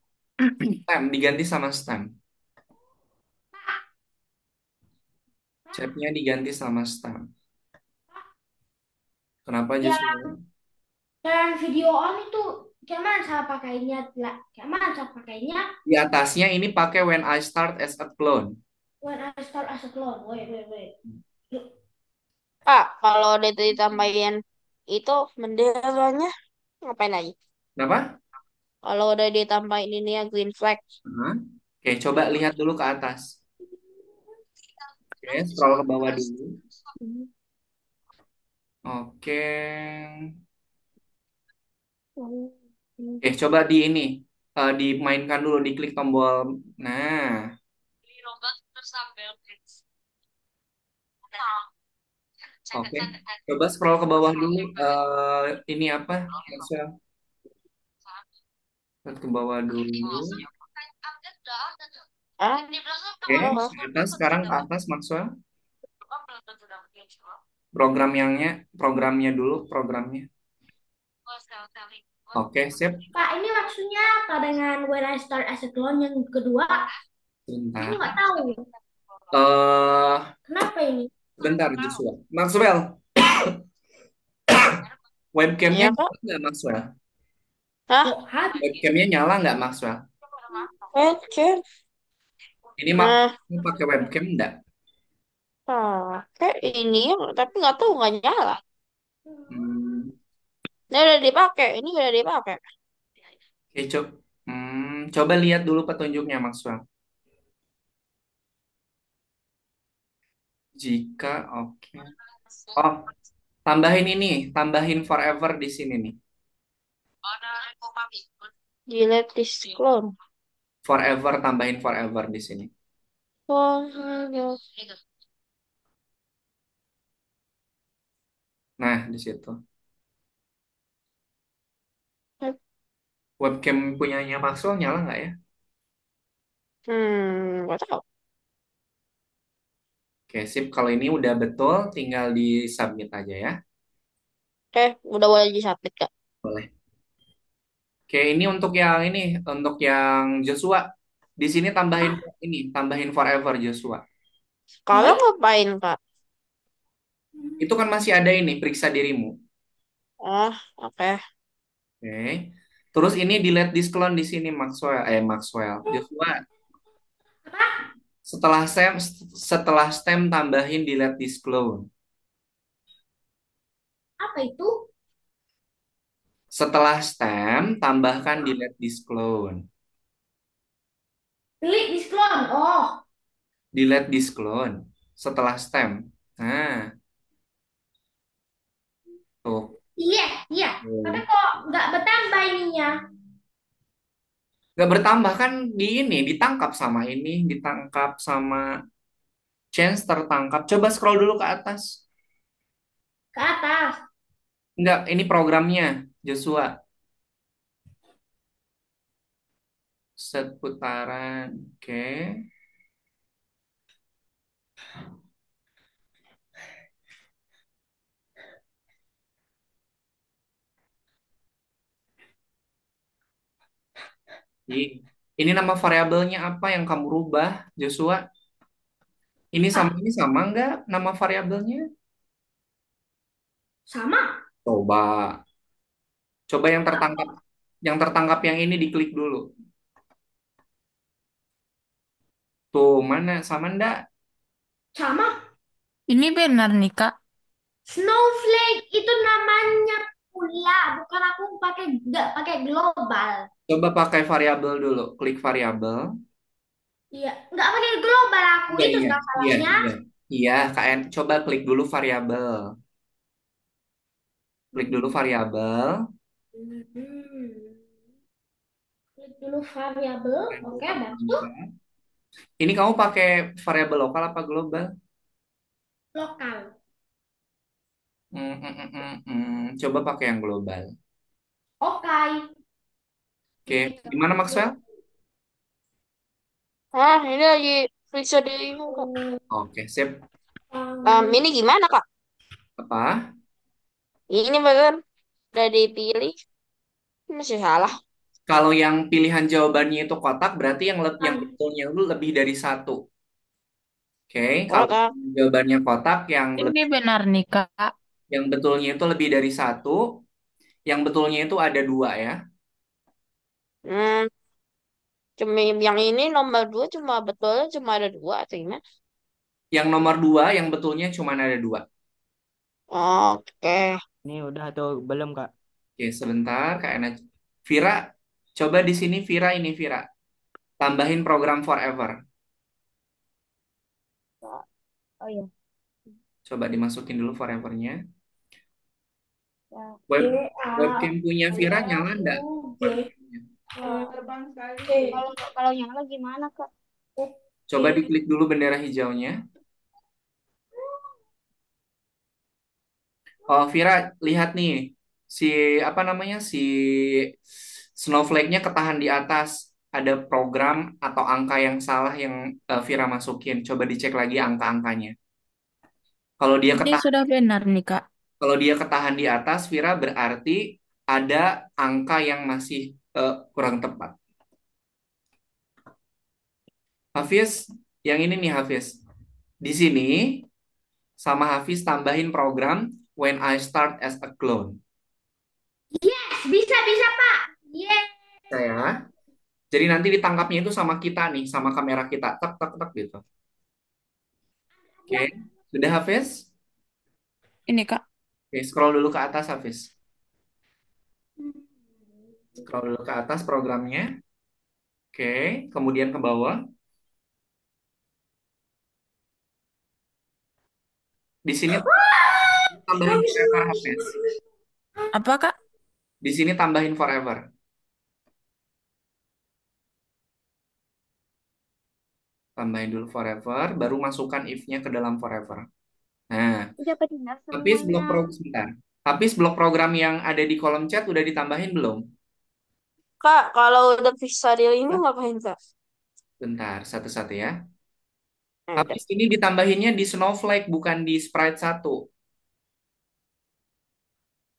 Stem, diganti sama stem. Chatnya diganti sama stem. Kenapa Ya, justru? dan video on itu kayak mana cara pakainya? Lah, kayak mana cara pakainya? Di atasnya ini pakai When I Start as a Clone. When I start as a clone. Wait, wait, wait. Kak, kalau udah ditambahin itu benderanya ngapain lagi? Kenapa? Kalau udah ditambahin ini ya green flag. Hah? Oke, coba lihat dulu ke atas. Oke, scroll ke bawah dulu. Oke. Oke, coba di ini. Dimainkan dulu, diklik tombol. Nah, oke. Coba scroll ke bawah dulu. Ini apa? Marcel? Lihat ke bawah dulu. Ah, Oke, ke atas sekarang ke atas Maxwell. Programnya dulu, programnya. Oke, sip. Pak, ini maksudnya apa dengan when I start as a clone yang kedua? Ini Bentar. nggak tahu. Eh, Kenapa ini? bentar Joshua. Maxwell, webcamnya iya Kak. nyala nggak Maxwell? Hah? Kok habis? Webcamnya nyala nggak Maxwell? Oke. Ini Nah, Maxwell pakai webcam nggak? pakai ini ya, tapi nggak tahu nggak nyala. Hmm, Ini udah dipakai. Ini udah dipakai. oke, coba lihat dulu petunjuknya Maxwell. Jika oke. Oh, tambahin forever di sini nih. Delete this clone. Tambahin forever di sini. Oh, Nah, di situ. Webcam punyanya Maxwell nyala nggak ya? nggak tahu. Oke, sip. Kalau ini udah betul, tinggal di submit aja ya. Oke, udah boleh disubmit Kak. Boleh. Oke, ini untuk yang Joshua. Di sini tambahin forever Joshua. Kalau ngapain Kak? Itu kan masih ada ini, periksa dirimu. Ah, oke. Oke. Terus ini delete this clone di sini Maxwell. Joshua. Setelah stem tambahin delete this clone. Apa itu? Setelah stem tambahkan delete this clone. Delete this clone. Oh, Delete this clone setelah stem. Nah, tuh. iya. Tapi kok nggak bertambah ininya? Nggak bertambah kan di ini, ditangkap sama ini, ditangkap sama chance tertangkap. Coba scroll dulu ke atas. Ke atas. Nggak, ini programnya, Joshua. Set putaran. Oke. Ini nama variabelnya apa yang kamu rubah, Joshua? Ah, Ini sama nggak nama variabelnya? sama. Coba. Coba yang tertangkap yang ini diklik dulu. Tuh, mana sama ndak? Sama. Ini benar nih, Kak. Snowflake itu namanya pula, bukan aku nggak pakai global. Coba pakai variabel dulu. Klik variabel. Iya, nggak pakai global aku Iya, itu iya, sudah iya, salahnya. iya. Iya, KN. Coba klik dulu variabel. Klik dulu variabel. Hmm. Klik dulu variabel. Oke, bagus tuh. Ini kamu pakai variabel lokal apa global? Lokal. Coba pakai yang global. Oke. Oke, gimana Maxwell? Ah, ini lagi periksa dirimu, Kak. Oke, sip. Ini gimana, Kak? Apa? Ini bener udah dipilih. Masih salah. Kalau yang pilihan jawabannya itu kotak, berarti yang Ah, betulnya itu lebih dari satu. Oke, Boleh, kalau Kak. jawabannya kotak, Ini benar nih, Kak. yang betulnya itu lebih dari satu, yang betulnya itu ada dua ya. Hmm, cuma yang ini nomor 2 cuma betulnya cuma ada 2 atau gimana? Yang nomor dua, yang betulnya cuma ada dua. Oke. Ini udah atau belum, Kak? Oke, sebentar, Kak Ena. Vira, coba di sini Vira ini Vira. Tambahin program forever. Oh iya. Coba dimasukin dulu forevernya. Ya. Web G A webcam punya Vira nyala L enggak? U G Webcamnya. Kalau kalau nyala gimana, Kak? Coba diklik dulu bendera hijaunya. Oh, Vira, lihat nih. Si apa namanya? Si snowflake-nya ketahan di atas. Ada program atau angka yang salah yang Vira masukin. Coba dicek lagi angka-angkanya. Kalau dia Ini ketahan sudah benar nih, Kak. Kalau dia ketahan di atas, Vira berarti ada angka yang masih kurang tepat. Hafiz, yang ini nih Hafiz. Di sini sama Hafiz tambahin program when I start as a clone. Yes, bisa bisa Pak. Yes. Saya. Jadi nanti ditangkapnya itu sama kita nih, sama kamera kita. Tak tak tak gitu. Oke. Sudah Hafiz? Ini, Kak. Oke, scroll dulu ke atas Hafiz. Scroll dulu ke atas programnya. Oke, kemudian ke bawah. Di sini tambahin forever Hafiz. Apa, Kak? Di sini tambahin forever. Tambahin dulu forever, baru masukkan if-nya ke dalam forever. Nah, Dapat dinas habis blok semuanya. program sebentar. Habis blok program yang ada di kolom chat udah ditambahin belum? Kak, kalau udah bisa dirimu ngapain, Kak? Bentar, satu-satu ya. Ada. Habis ini ditambahinnya di Snowflake bukan di Sprite 1.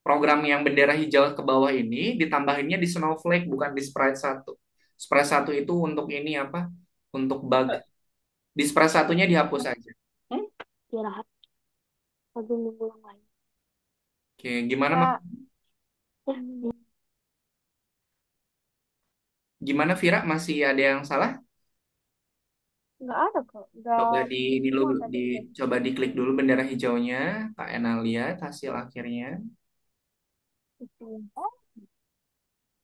Program yang bendera hijau ke bawah ini ditambahinnya di Snowflake bukan di Sprite 1. Sprite 1 itu untuk ini apa? Untuk bug. Di Sprite 1-nya dihapus aja. Istirahat. Lagi nunggu yang lain. Oke, gimana Mak? Kak, Gimana Vira? Masih ada yang salah? nggak ada kok. Udah Coba bener ini semua dulu tadi. coba diklik dulu bendera hijaunya. Kak Ena lihat hasil akhirnya. Oh,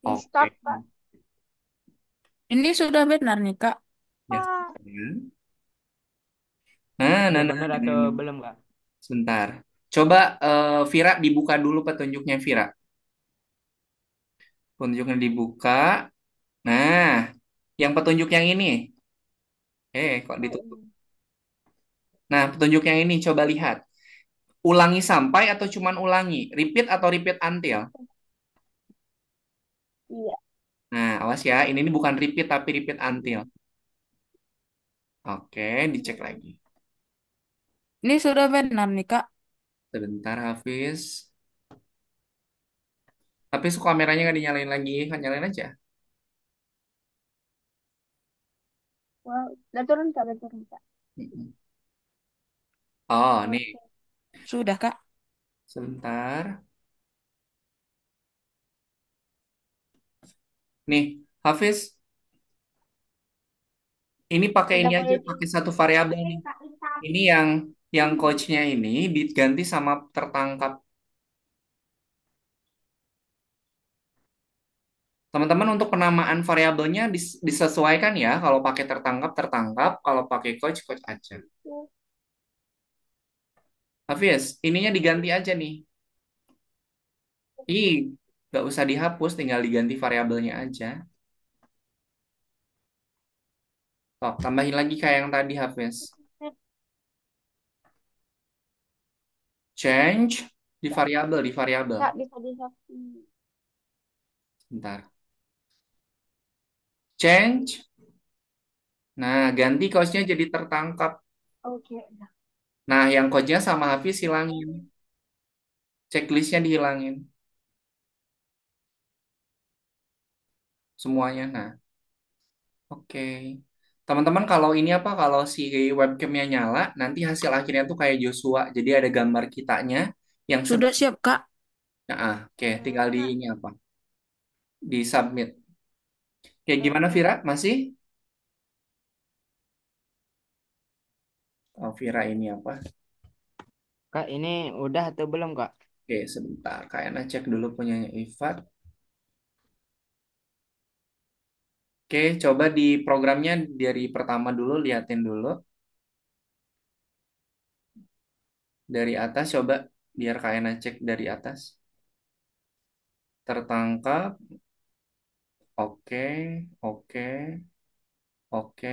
di Oke. start, Kak. Ini sudah benar nih, Kak. Ya. Kak. Nah, Udah nah, nah, bener nah, atau nah. belum, Kak? Sebentar. Coba Vira dibuka dulu petunjuknya Vira. Petunjuknya dibuka. Nah, yang petunjuk yang ini. Kok Oh, ditutup? ini. Nah, petunjuk yang ini coba lihat. Ulangi sampai atau cuman ulangi? Repeat atau repeat until? Iya. Nah, awas ya. Ini bukan repeat tapi repeat until. Oke, dicek lagi. Ini sudah benar nih, Kak. Sebentar, Hafiz. Tapi kok kameranya nggak dinyalain lagi. Kan nyalain aja. Wah, udah turun Kak, udah turun Kak. Mm-mm. Oh, nih. Oke. Sudah, Kak. Sebentar. Nih, Hafiz. Ini pakai Udah ini aja. boleh Pakai satu variabel nih. Ini yang coachnya ini diganti sama tertangkap. Teman-teman untuk penamaan variabelnya disesuaikan ya. Kalau pakai tertangkap, tertangkap. Kalau pakai coach, coach aja. Hafiz, ininya diganti aja nih. Ih, nggak usah dihapus, tinggal diganti variabelnya aja. Top, tambahin lagi kayak yang tadi, Hafiz. Change di variabel. Kak, bisa bisa. Bentar. Change. Nah, ganti coachnya jadi tertangkap. Oke, udah. Nah, yang coachnya sama Hafiz hilangin. Checklistnya dihilangin. Semuanya. Nah, oke. Teman-teman, kalau ini apa? Kalau si webcamnya nyala, nanti hasil akhirnya tuh kayak Joshua. Jadi ada gambar kitanya yang Sudah siap, Kak. oke. Tinggal di ini apa? Di submit. Kayak gimana, Oke. Vira? Masih? Oh, Vira ini apa? Kak, ini udah atau belum, Kak? Oke, sebentar. Kayaknya cek dulu punyanya Ivat. Oke, coba di programnya dari pertama dulu, liatin dulu. Dari atas, coba biar kayaknya cek dari atas. Tertangkap. Oke, oke, oke,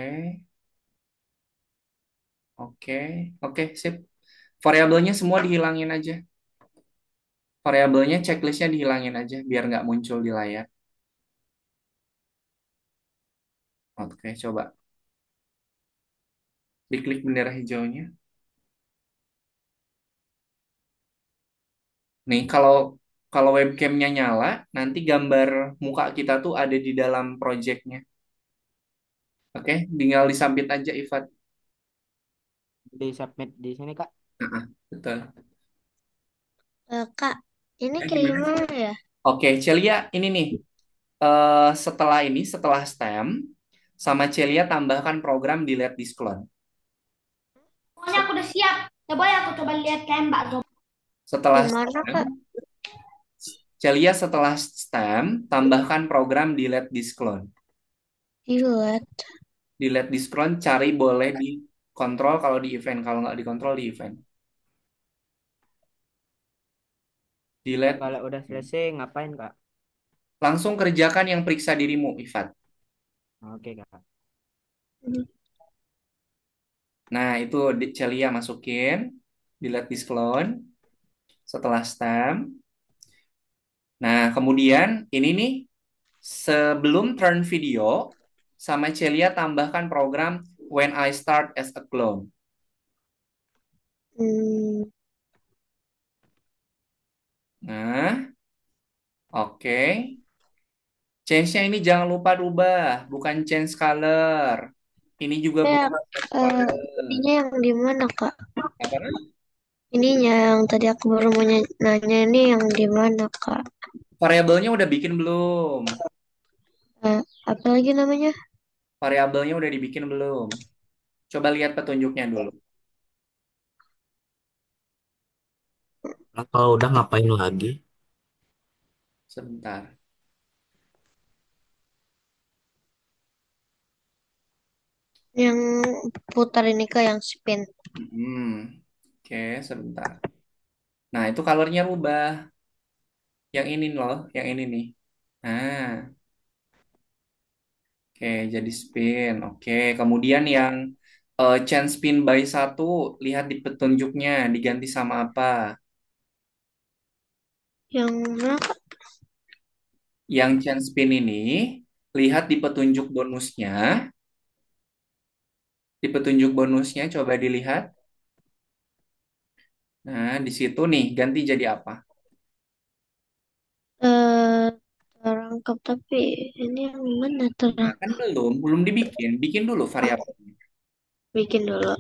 oke, oke, sip. Variabelnya semua dihilangin aja. Variabelnya checklistnya dihilangin aja, biar nggak muncul di layar. Oke, coba. Diklik bendera hijaunya. Nih, kalau kalau webcamnya nyala, nanti gambar muka kita tuh ada di dalam projectnya. Oke, tinggal disambit aja, Ivat. Di submit di sini, Kak. Betul. Kak, ini kayak Gimana? gimana ya? Oke, Celia, ini nih. Setelah ini, setelah STEM, sama Celia tambahkan program delete disclone. Pokoknya aku udah siap. Coba ya aku coba lihat kayak Mbak Zob. Setelah Gimana STEM, Kak? Celia setelah STEM, tambahkan program delete disclone. Delete. Delete disclone cari boleh di kontrol kalau di event, kalau nggak dikontrol di event. Delete. Kalau udah selesai, ngapain, Kak? Langsung kerjakan yang periksa dirimu, Ivat. Oke, Kak. Nah, itu Celia masukin. Delete disclone. Setelah STEM. Nah, kemudian ini nih, sebelum turn video, sama Celia tambahkan program When I Start as a Clone. Hmm, Nah, oke. Change-nya ini jangan lupa rubah, bukan change color. Ini juga ya, bukan change color. ininya yang di mana Kak? Apa? Ininya yang tadi aku baru mau nanya ini yang di mana Kak? Variabelnya udah bikin belum? Eh, apa lagi namanya? Variabelnya udah dibikin belum? Coba lihat petunjuknya dulu. Nah, kalau udah ngapain lagi? Sebentar. Yang putar ini Kak yang spin. Oke, sebentar. Nah, itu colornya rubah. Yang ini loh, yang ini nih. Nah, oke, jadi spin. Oke, kemudian yang change spin by satu, lihat di petunjuknya diganti sama apa? Yang mana, Kak? Yang change spin ini, lihat di petunjuk bonusnya. Di petunjuk bonusnya coba dilihat. Nah, di situ nih ganti jadi apa? Eh, terangkap tapi ini yang mana Nah, kan belum dibikin. Bikin dulu variabelnya. bikin dulu.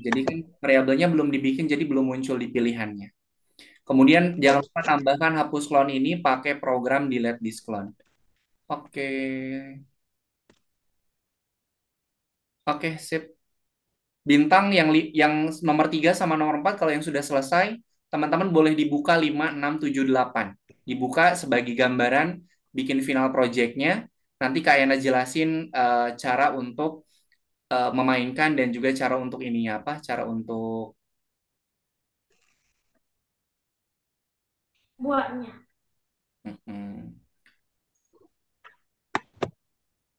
Jadi kan variabelnya belum dibikin, jadi belum muncul di pilihannya. Kemudian jangan lupa tambahkan hapus clone ini pakai program delete this clone. Oke, oke, sip. Bintang yang nomor 3 sama nomor 4 kalau yang sudah selesai, teman-teman boleh dibuka 5, 6, 7, 8. Dibuka sebagai gambaran bikin final project-nya. Nanti Kak Yana jelasin cara untuk memainkan dan juga cara untuk ini apa? Cara untuk Buatnya. mm,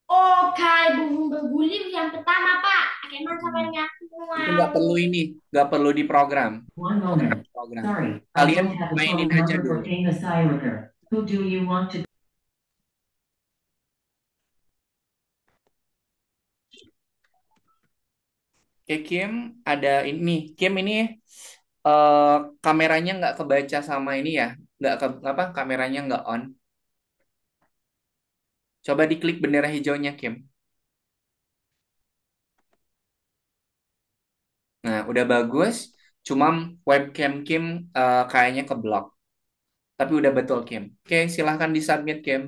Oke, bumbu bergulir yang pertama, Pak. Gimana caranya? itu nggak perlu ini, nggak perlu diprogram. One moment. Program. Sorry, I Kalian don't have a mainin phone aja number for dulu. Dana Seiliger. Who do you want to? Oke, Kim, ada ini. Kim ini eh, kameranya nggak kebaca sama ini ya, nggak ke apa? Kameranya nggak on. Coba diklik bendera hijaunya, Kim. Nah, udah bagus. Cuma webcam Kim kayaknya keblok. Tapi udah betul, Kim. Oke, silahkan disubmit, Kim.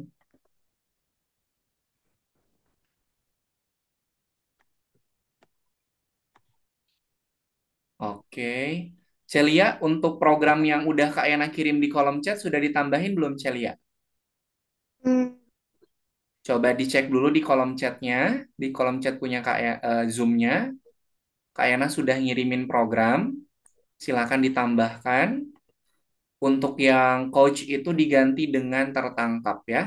Oke. Celia, untuk program yang udah Kak Yana kirim di kolom chat, sudah ditambahin belum, Celia? Hmm, Coba dicek dulu di kolom chatnya. Di kolom chat punya Zoom-nya. Kak Yana sudah ngirimin program. Silahkan ditambahkan. Untuk yang coach itu diganti dengan tertangkap ya.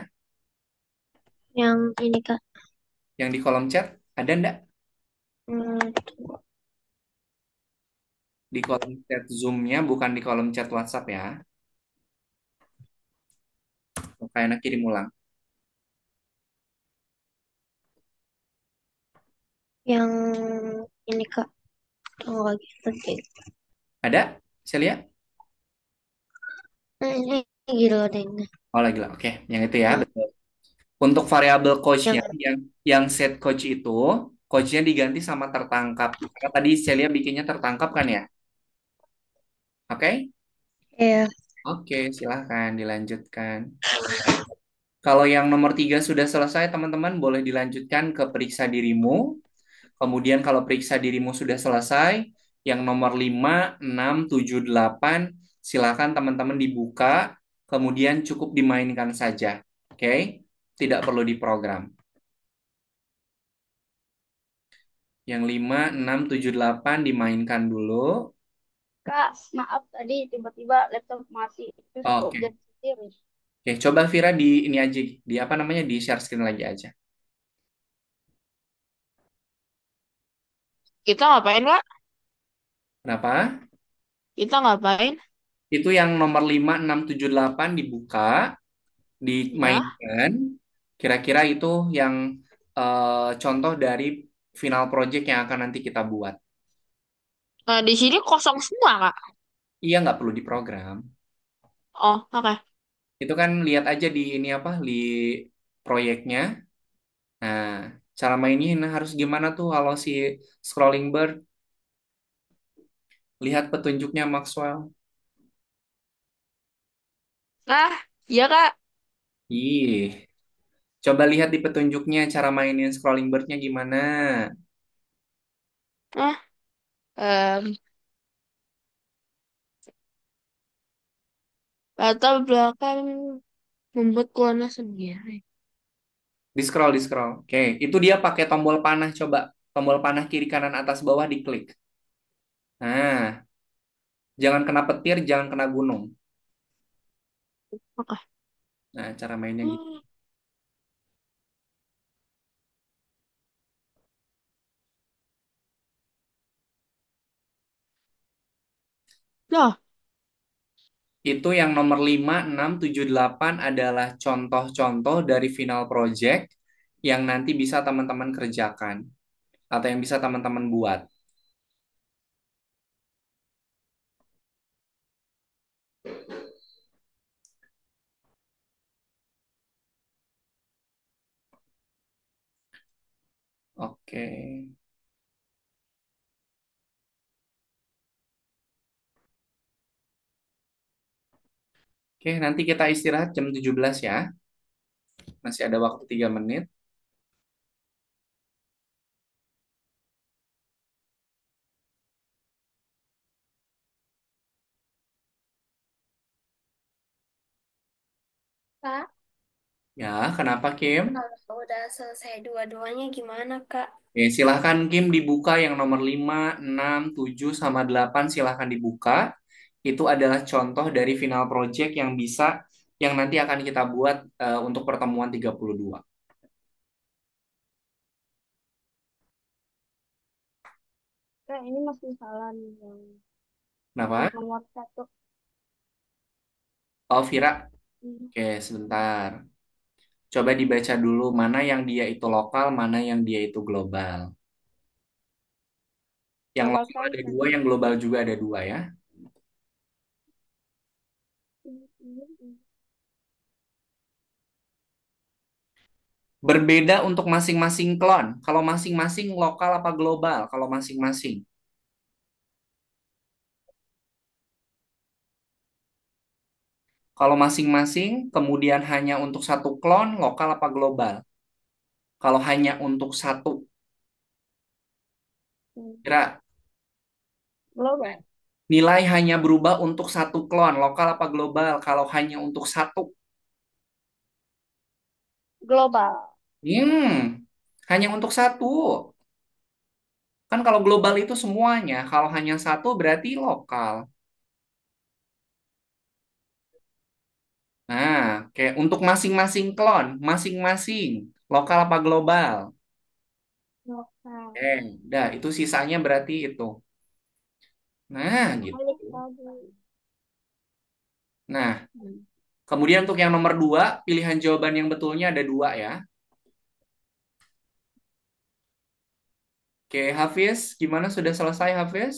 yang ini Kak. Yang di kolom chat, ada ndak? Hmm, Di kolom chat Zoom-nya, bukan di kolom chat WhatsApp ya. Kak Yana kirim ulang. yang ini Kak. Tunggu lagi penting. Ada? Celia? Ini gitu deh. Oh, lagi lah. Oke, yang itu ya, Hmm, betul. Untuk variabel coach-nya, yang yang set coach itu, coach-nya diganti sama tertangkap. Karena tadi Celia bikinnya tertangkap kan ya? Oke? ya Oke, silahkan dilanjutkan. Kalau yang nomor 3 sudah selesai, teman-teman boleh dilanjutkan ke periksa dirimu. Kemudian kalau periksa dirimu sudah selesai, yang nomor 5, 6, 7, 8, silakan teman-teman dibuka, kemudian cukup dimainkan saja. Oke? Tidak perlu diprogram. Yang 5, 6, 7, 8 dimainkan dulu. Kak, maaf tadi tiba-tiba laptop mati. Terus kok Oke. jadi sendiri. Oke, coba Vira di ini aja, di apa namanya, di share screen lagi aja. Kita ngapain, Kak? Kenapa? Kita ngapain? Itu yang nomor 5, 6, 7, 8 dibuka, Ya. dimainkan. Kira-kira itu yang contoh dari final project yang akan nanti kita buat. Nah, di sini kosong semua, Kak. Iya, nggak perlu diprogram. Oh, oke. Itu kan lihat aja di ini apa, di proyeknya. Nah, cara mainnya harus gimana tuh kalau si scrolling bird? Lihat petunjuknya Maxwell. Nah, iya, Kak. Ih, coba lihat di petunjuknya cara mainin scrolling bird-nya gimana. Nah, em, latar belakang membuat warna sendiri. Di scroll, di scroll. Oke, itu dia pakai tombol panah. Coba tombol panah kiri kanan atas bawah diklik. Nah, jangan kena petir, jangan kena gunung. Oke. Nah, cara mainnya gitu. Nah, Itu yang nomor 5, 6, 7, 8 adalah contoh-contoh dari final project yang nanti bisa teman-teman kerjakan atau yang bisa teman-teman buat. Oke. Oke, nanti kita istirahat jam 17 ya. Masih ada waktu 3 menit. Kak, Ya, kenapa Kim? kalau udah selesai dua-duanya gimana, Kak? Oke, silahkan Kim dibuka yang nomor 5, 6, 7, sama 8 silahkan dibuka. Itu adalah contoh dari final project yang bisa, yang nanti akan kita buat untuk pertemuan 32. Kak, ini masih salah nih yang Kenapa? nomor satu. Oh, Vira. Hmm. Oke, sebentar. Coba dibaca dulu mana yang dia itu lokal, mana yang dia itu global. Yang Global lokal ada Python. dua, yang global juga ada dua ya. Berbeda untuk masing-masing klon. Kalau masing-masing lokal apa global? Kalau masing-masing. Kalau masing-masing, kemudian hanya untuk satu klon, lokal apa global? Kalau hanya untuk satu, kira Global. nilai hanya berubah untuk satu klon, lokal apa global? Kalau hanya untuk satu, Global. hanya untuk satu. Kan kalau global itu semuanya, kalau hanya satu berarti lokal. Nah, kayak untuk masing-masing klon, masing-masing, lokal apa global? Lokal. Dah, itu sisanya berarti itu. Nah, gitu. Balik tadi. Nah, kemudian untuk yang nomor 2, pilihan jawaban yang betulnya ada 2 ya. Oke, Hafiz, gimana sudah selesai Hafiz?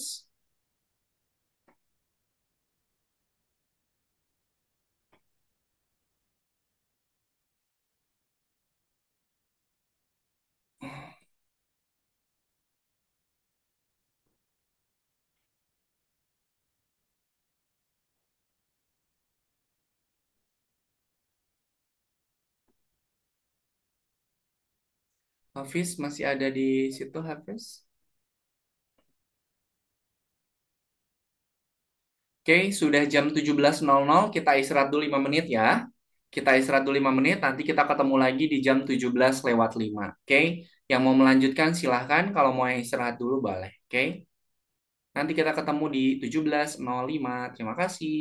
Hafiz masih ada di situ Hafiz? Oke, sudah jam 17.00, kita istirahat dulu 5 menit ya. Kita istirahat dulu 5 menit, nanti kita ketemu lagi di jam 17:05. Oke, yang mau melanjutkan silahkan, kalau mau yang istirahat dulu boleh. Oke, nanti kita ketemu di 17:05. Terima kasih.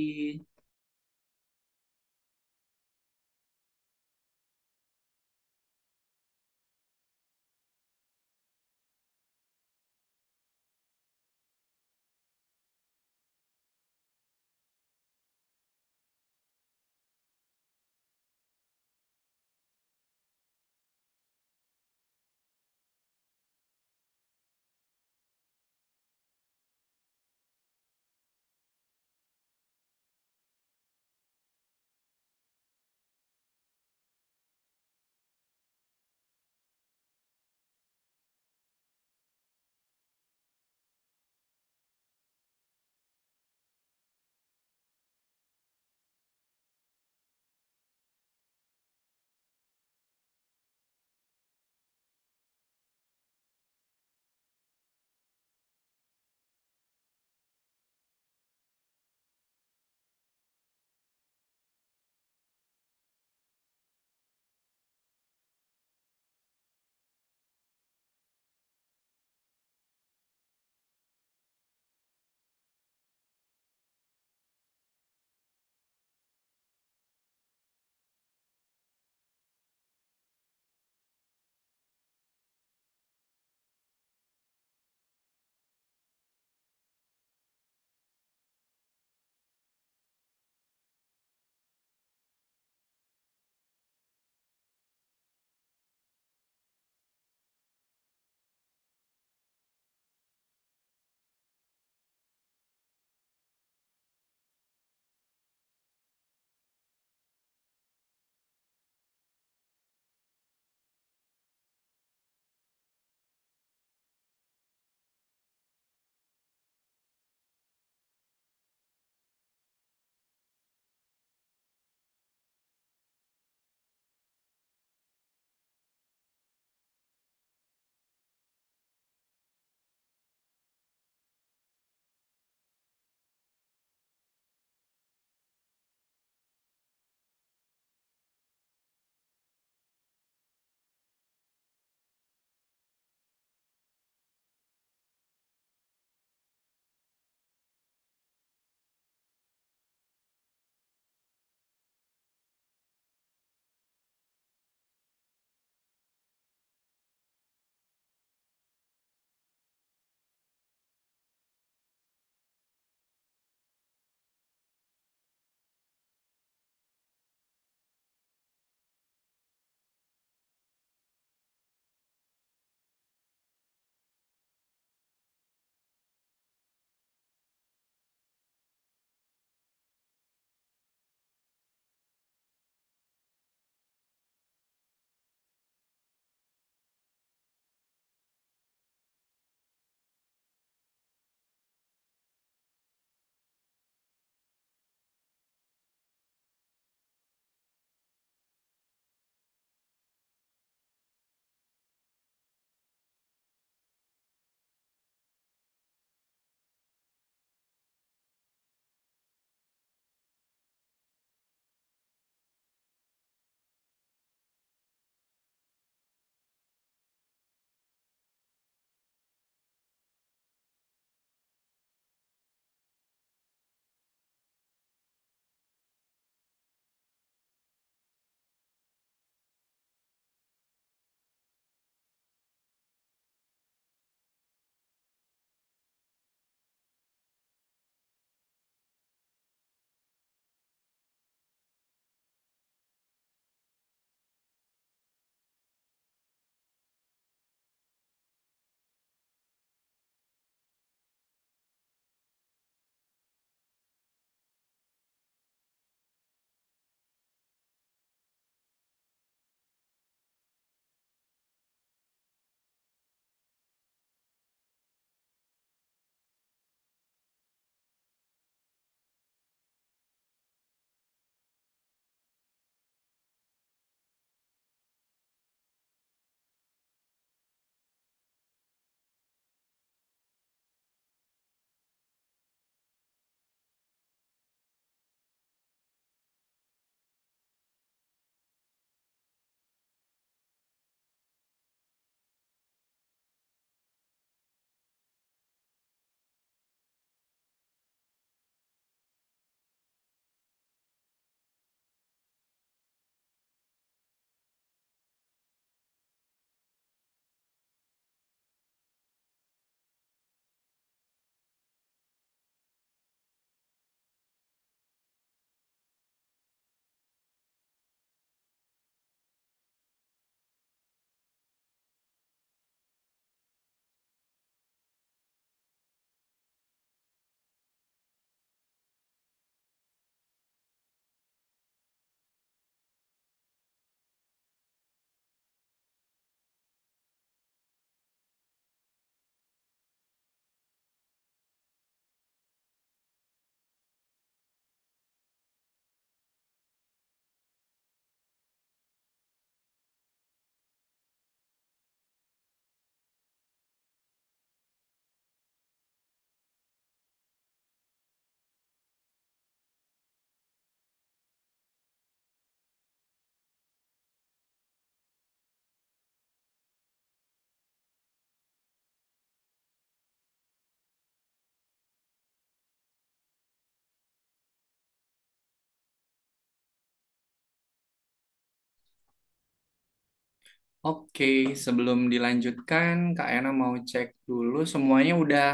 Oke, sebelum dilanjutkan, Kak Ena mau cek dulu semuanya udah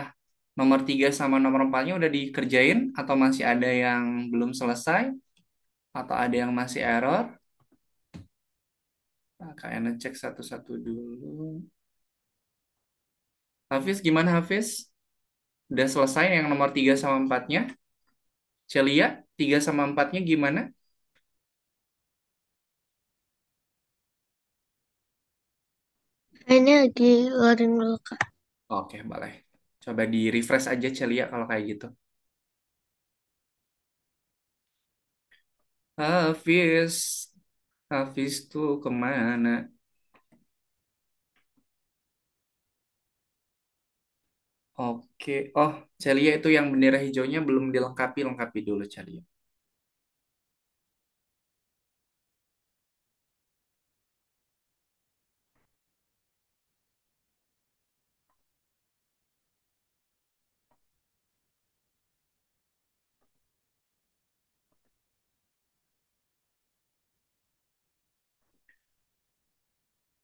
nomor 3 sama nomor 4-nya udah dikerjain atau masih ada yang belum selesai atau ada yang masih error. Nah, Kak Ena cek satu-satu dulu. Hafiz gimana Hafiz? Udah selesai yang nomor 3 sama 4-nya? Celia, 3 sama 4-nya gimana? Ini lagi loading dulu, Kak. Oke, boleh. Coba di refresh aja Celia kalau kayak gitu. Hafiz, Hafiz tuh kemana? Oke, oh Celia itu yang bendera hijaunya belum dilengkapi, lengkapi dulu Celia.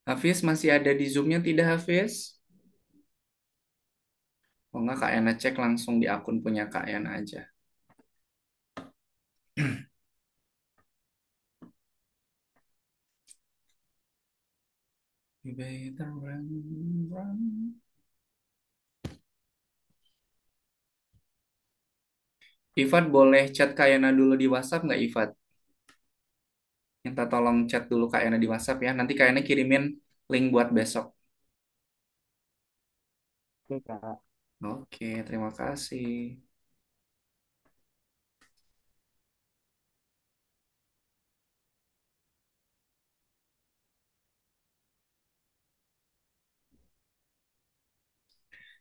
Hafiz masih ada di Zoom-nya tidak Hafiz? Oh enggak Kak Yana cek langsung di akun punya Kak Yana aja. You better run, run. Ifat boleh chat Kak Yana dulu di WhatsApp nggak Ifat? Minta tolong chat dulu Kak Yana di WhatsApp ya. Nanti Kak Yana kirimin link buat besok. Oke, Kak. Oke, terima kasih.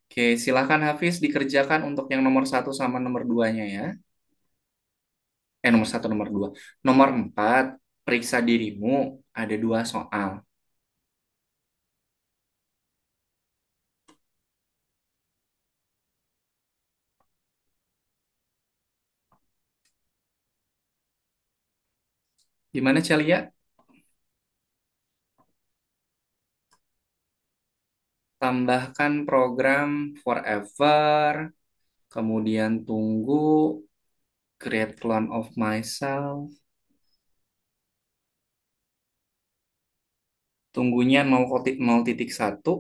Oke, silakan Hafiz dikerjakan untuk yang nomor 1 sama nomor 2-nya ya. Nomor 1, nomor 2. Nomor 4, periksa dirimu, ada 2 soal. Gimana Celia? Tambahkan program forever, kemudian tunggu, create clone of myself, tunggunya 0,1,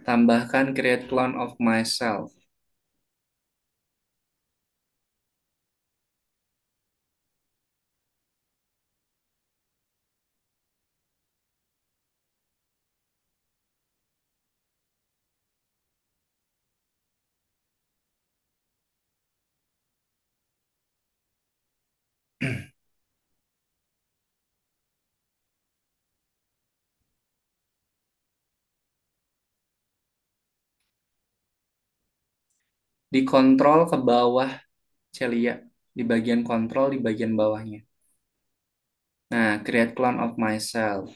tambahkan create clone of myself. Dikontrol ke bawah Celia, di bagian kontrol di bagian bawahnya. Nah, create clone of myself.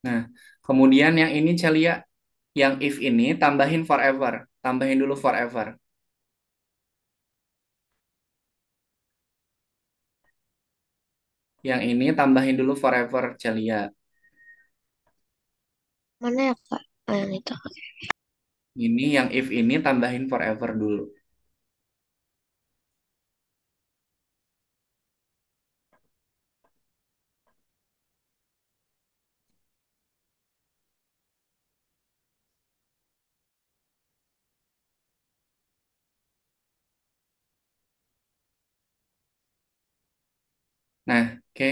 Nah, kemudian yang ini Celia, yang if ini tambahin forever. Tambahin dulu forever. Yang ini tambahin dulu forever Celia. Mana ya, Kak? Oh, yang itu. Ini yang if ini tambahin forever dulu. Nah, oke.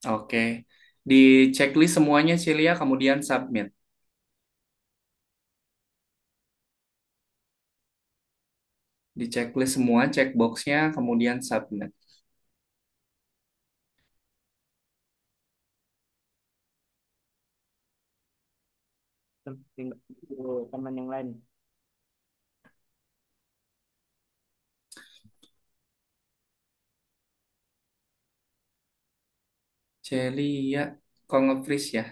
Oke. Di checklist semuanya Celia, kemudian submit. Di checklist semua, checkboxnya, kemudian submit. Teman yang lain. Celia, kok nge-freeze ya?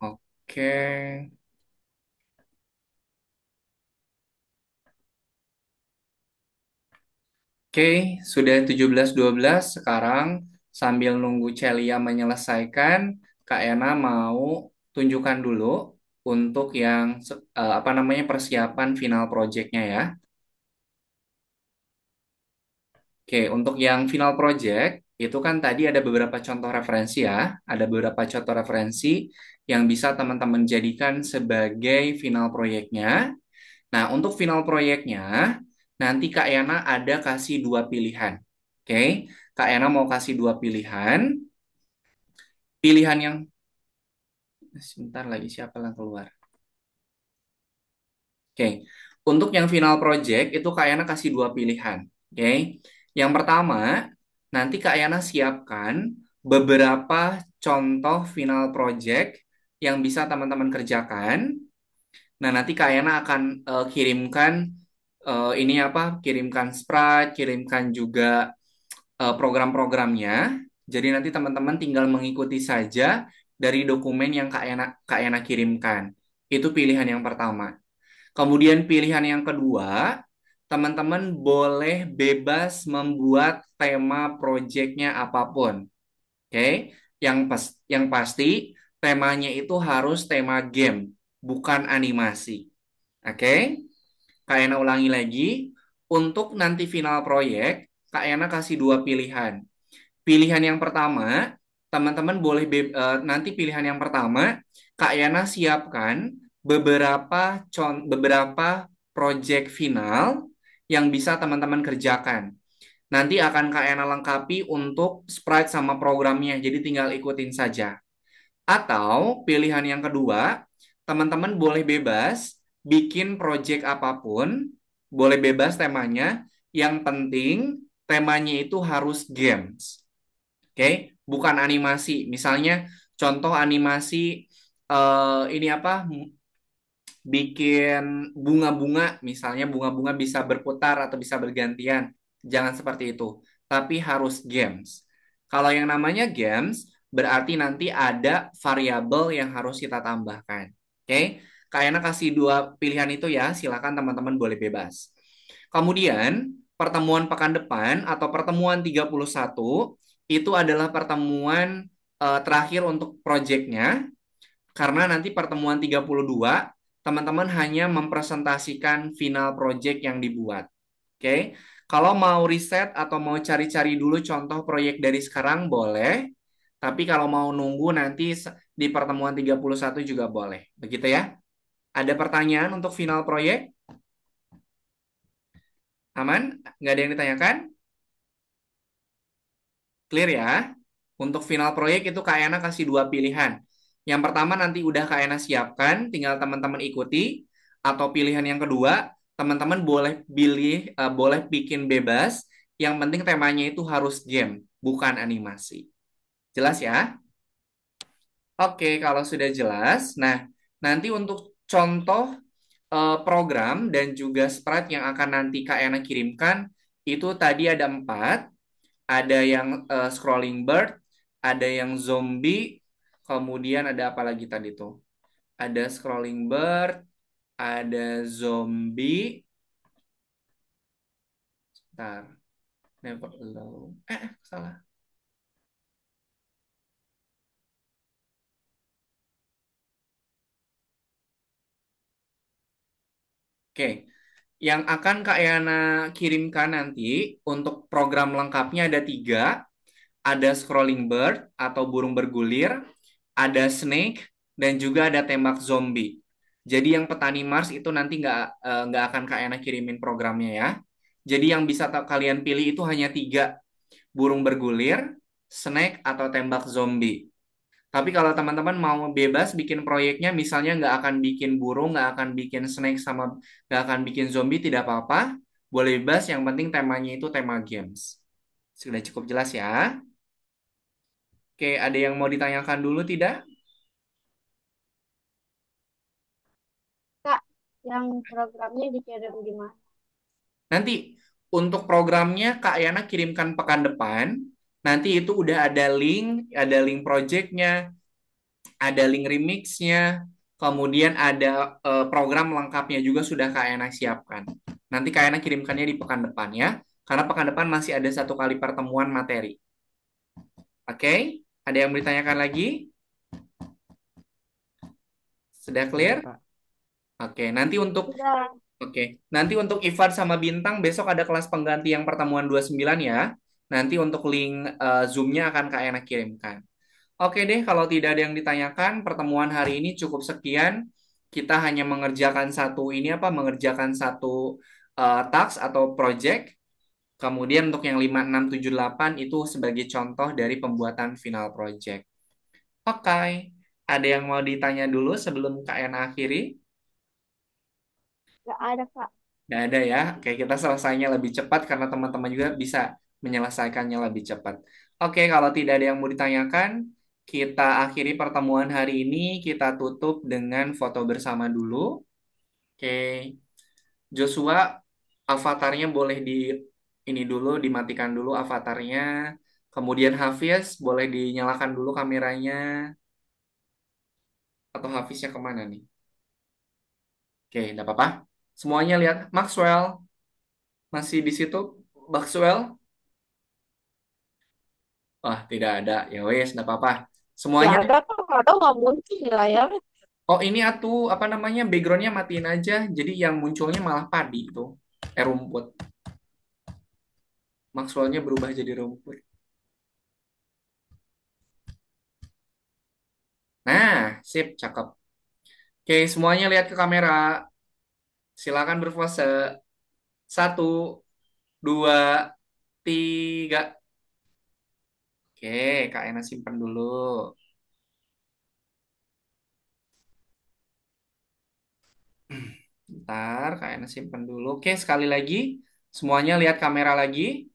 Oke. Oke, sudah 17.12. Sekarang sambil nunggu Celia menyelesaikan, Kak Ena mau tunjukkan dulu untuk yang apa namanya persiapan final project-nya ya. Oke, untuk yang final project itu kan tadi ada beberapa contoh referensi ya, ada beberapa contoh referensi yang bisa teman-teman jadikan sebagai final proyeknya. Nah, untuk final proyeknya, nanti Kak Yana ada kasih dua pilihan. Oke, Kak Yana mau kasih dua pilihan. Pilihan yang, sebentar lagi siapa yang keluar. Oke, untuk yang final project itu Kak Yana kasih dua pilihan. Oke, yang pertama, nanti Kak Yana siapkan beberapa contoh final project yang bisa teman-teman kerjakan. Nah, nanti Kak Yana akan kirimkan ini apa? Kirimkan Sprite, kirimkan juga program-programnya. Jadi nanti teman-teman tinggal mengikuti saja dari dokumen yang Kak Yana kirimkan. Itu pilihan yang pertama. Kemudian pilihan yang kedua, teman-teman boleh bebas membuat tema proyeknya apapun. Oke? Yang pasti temanya itu harus tema game, bukan animasi. Oke? Kak Ena ulangi lagi. Untuk nanti final proyek, Kak Ena kasih dua pilihan. Pilihan yang pertama, teman-teman boleh nanti pilihan yang pertama, Kak Yana siapkan beberapa proyek final yang bisa teman-teman kerjakan. Nanti akan Kak Yana lengkapi untuk sprite sama programnya, jadi tinggal ikutin saja. Atau pilihan yang kedua, teman-teman boleh bebas bikin project apapun, boleh bebas temanya, yang penting temanya itu harus games. Oke, bukan animasi. Misalnya contoh animasi ini apa? Bikin bunga-bunga, misalnya bunga-bunga bisa berputar atau bisa bergantian. Jangan seperti itu, tapi harus games. Kalau yang namanya games, berarti nanti ada variabel yang harus kita tambahkan. Oke, kayaknya kasih dua pilihan itu ya, silakan teman-teman boleh bebas. Kemudian, pertemuan pekan depan atau pertemuan 31 itu adalah pertemuan terakhir untuk proyeknya, karena nanti pertemuan 32 teman-teman hanya mempresentasikan final project yang dibuat. Oke, kalau mau riset atau mau cari-cari dulu contoh proyek dari sekarang boleh, tapi kalau mau nunggu nanti di pertemuan 31 juga boleh. Begitu ya? Ada pertanyaan untuk final proyek? Aman? Nggak ada yang ditanyakan? Clear ya? Untuk final proyek itu Kak Yana kasih dua pilihan. Yang pertama nanti udah Kak Yana siapkan, tinggal teman-teman ikuti. Atau pilihan yang kedua, teman-teman boleh pilih, boleh bikin bebas. Yang penting temanya itu harus game, bukan animasi. Jelas ya? Oke, kalau sudah jelas. Nah, nanti untuk contoh program dan juga sprite yang akan nanti Kak Yana kirimkan, itu tadi ada 4. Ada yang scrolling bird, ada yang zombie, kemudian ada apa lagi tadi tuh? Ada scrolling bird, ada zombie, bentar, never alone. Salah. Oke, yang akan Kak Yana kirimkan nanti untuk program lengkapnya ada 3. Ada scrolling bird atau burung bergulir, ada snake, dan juga ada tembak zombie. Jadi yang petani Mars itu nanti nggak akan Kak Ena kirimin programnya ya. Jadi yang bisa kalian pilih itu hanya 3, burung bergulir, snake, atau tembak zombie. Tapi kalau teman-teman mau bebas bikin proyeknya, misalnya nggak akan bikin burung, nggak akan bikin snake, sama nggak akan bikin zombie, tidak apa-apa. Boleh bebas, yang penting temanya itu tema games. Sudah cukup jelas ya? Oke, ada yang mau ditanyakan dulu tidak? Kak, yang programnya dikirim gimana? Nanti untuk programnya Kak Yana kirimkan pekan depan. Nanti itu udah ada link projectnya, ada link remixnya, kemudian ada program lengkapnya juga sudah Kak Yana siapkan. Nanti Kak Yana kirimkannya di pekan depan ya, karena pekan depan masih ada 1 kali pertemuan materi. Oke, ada yang mau ditanyakan lagi? Sudah Udah, clear? Kak. Oke, nanti untuk Ivar sama Bintang besok ada kelas pengganti yang pertemuan 29 ya. Nanti untuk link Zoom-nya akan Kak Ena kirimkan. Oke deh, kalau tidak ada yang ditanyakan, pertemuan hari ini cukup sekian. Kita hanya mengerjakan satu task atau project. Kemudian untuk yang 5, 6, 7, 8 itu sebagai contoh dari pembuatan final project. Oke, ada yang mau ditanya dulu sebelum Kak Ena akhiri? Nggak ada, Kak. Nggak ada ya. Oke, kita selesainya lebih cepat karena teman-teman juga bisa menyelesaikannya lebih cepat. Oke, kalau tidak ada yang mau ditanyakan, kita akhiri pertemuan hari ini. Kita tutup dengan foto bersama dulu. Oke, Joshua, avatarnya boleh ini dulu, dimatikan dulu avatarnya. Kemudian Hafiz, boleh dinyalakan dulu kameranya. Atau Hafiznya kemana nih? Oke, enggak apa-apa. Semuanya lihat. Maxwell, masih di situ? Maxwell? Wah, tidak ada. Ya wes, enggak apa-apa. Ya Semuanya. ada kok, kadang nggak muncul di layar. Oh, ini apa namanya? Backgroundnya matiin aja. Jadi yang munculnya malah padi itu. Rumput. Maxwell-nya berubah jadi rumput. Nah, sip, cakep. Oke, semuanya lihat ke kamera. Silakan berpose. 1, 2, 3. Oke, Kak Ena simpan dulu. Bentar, Kak Ena simpan dulu. Oke, sekali lagi. Semuanya lihat kamera lagi.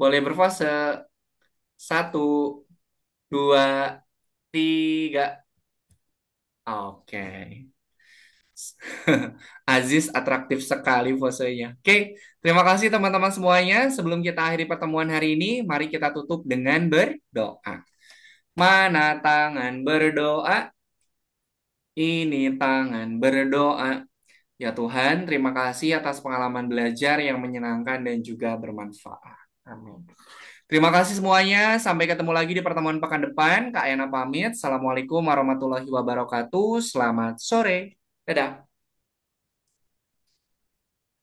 Boleh berpose. 1, 2, 3. Oke. Aziz atraktif sekali posenya. Oke, terima kasih teman-teman semuanya. Sebelum kita akhiri pertemuan hari ini, mari kita tutup dengan berdoa. Mana tangan berdoa? Ini tangan berdoa. Ya Tuhan, terima kasih atas pengalaman belajar yang menyenangkan dan juga bermanfaat. Amin. Terima kasih semuanya. Sampai ketemu lagi di pertemuan pekan depan. Kak Ena pamit. Assalamualaikum warahmatullahi wabarakatuh. Selamat sore. Dadah.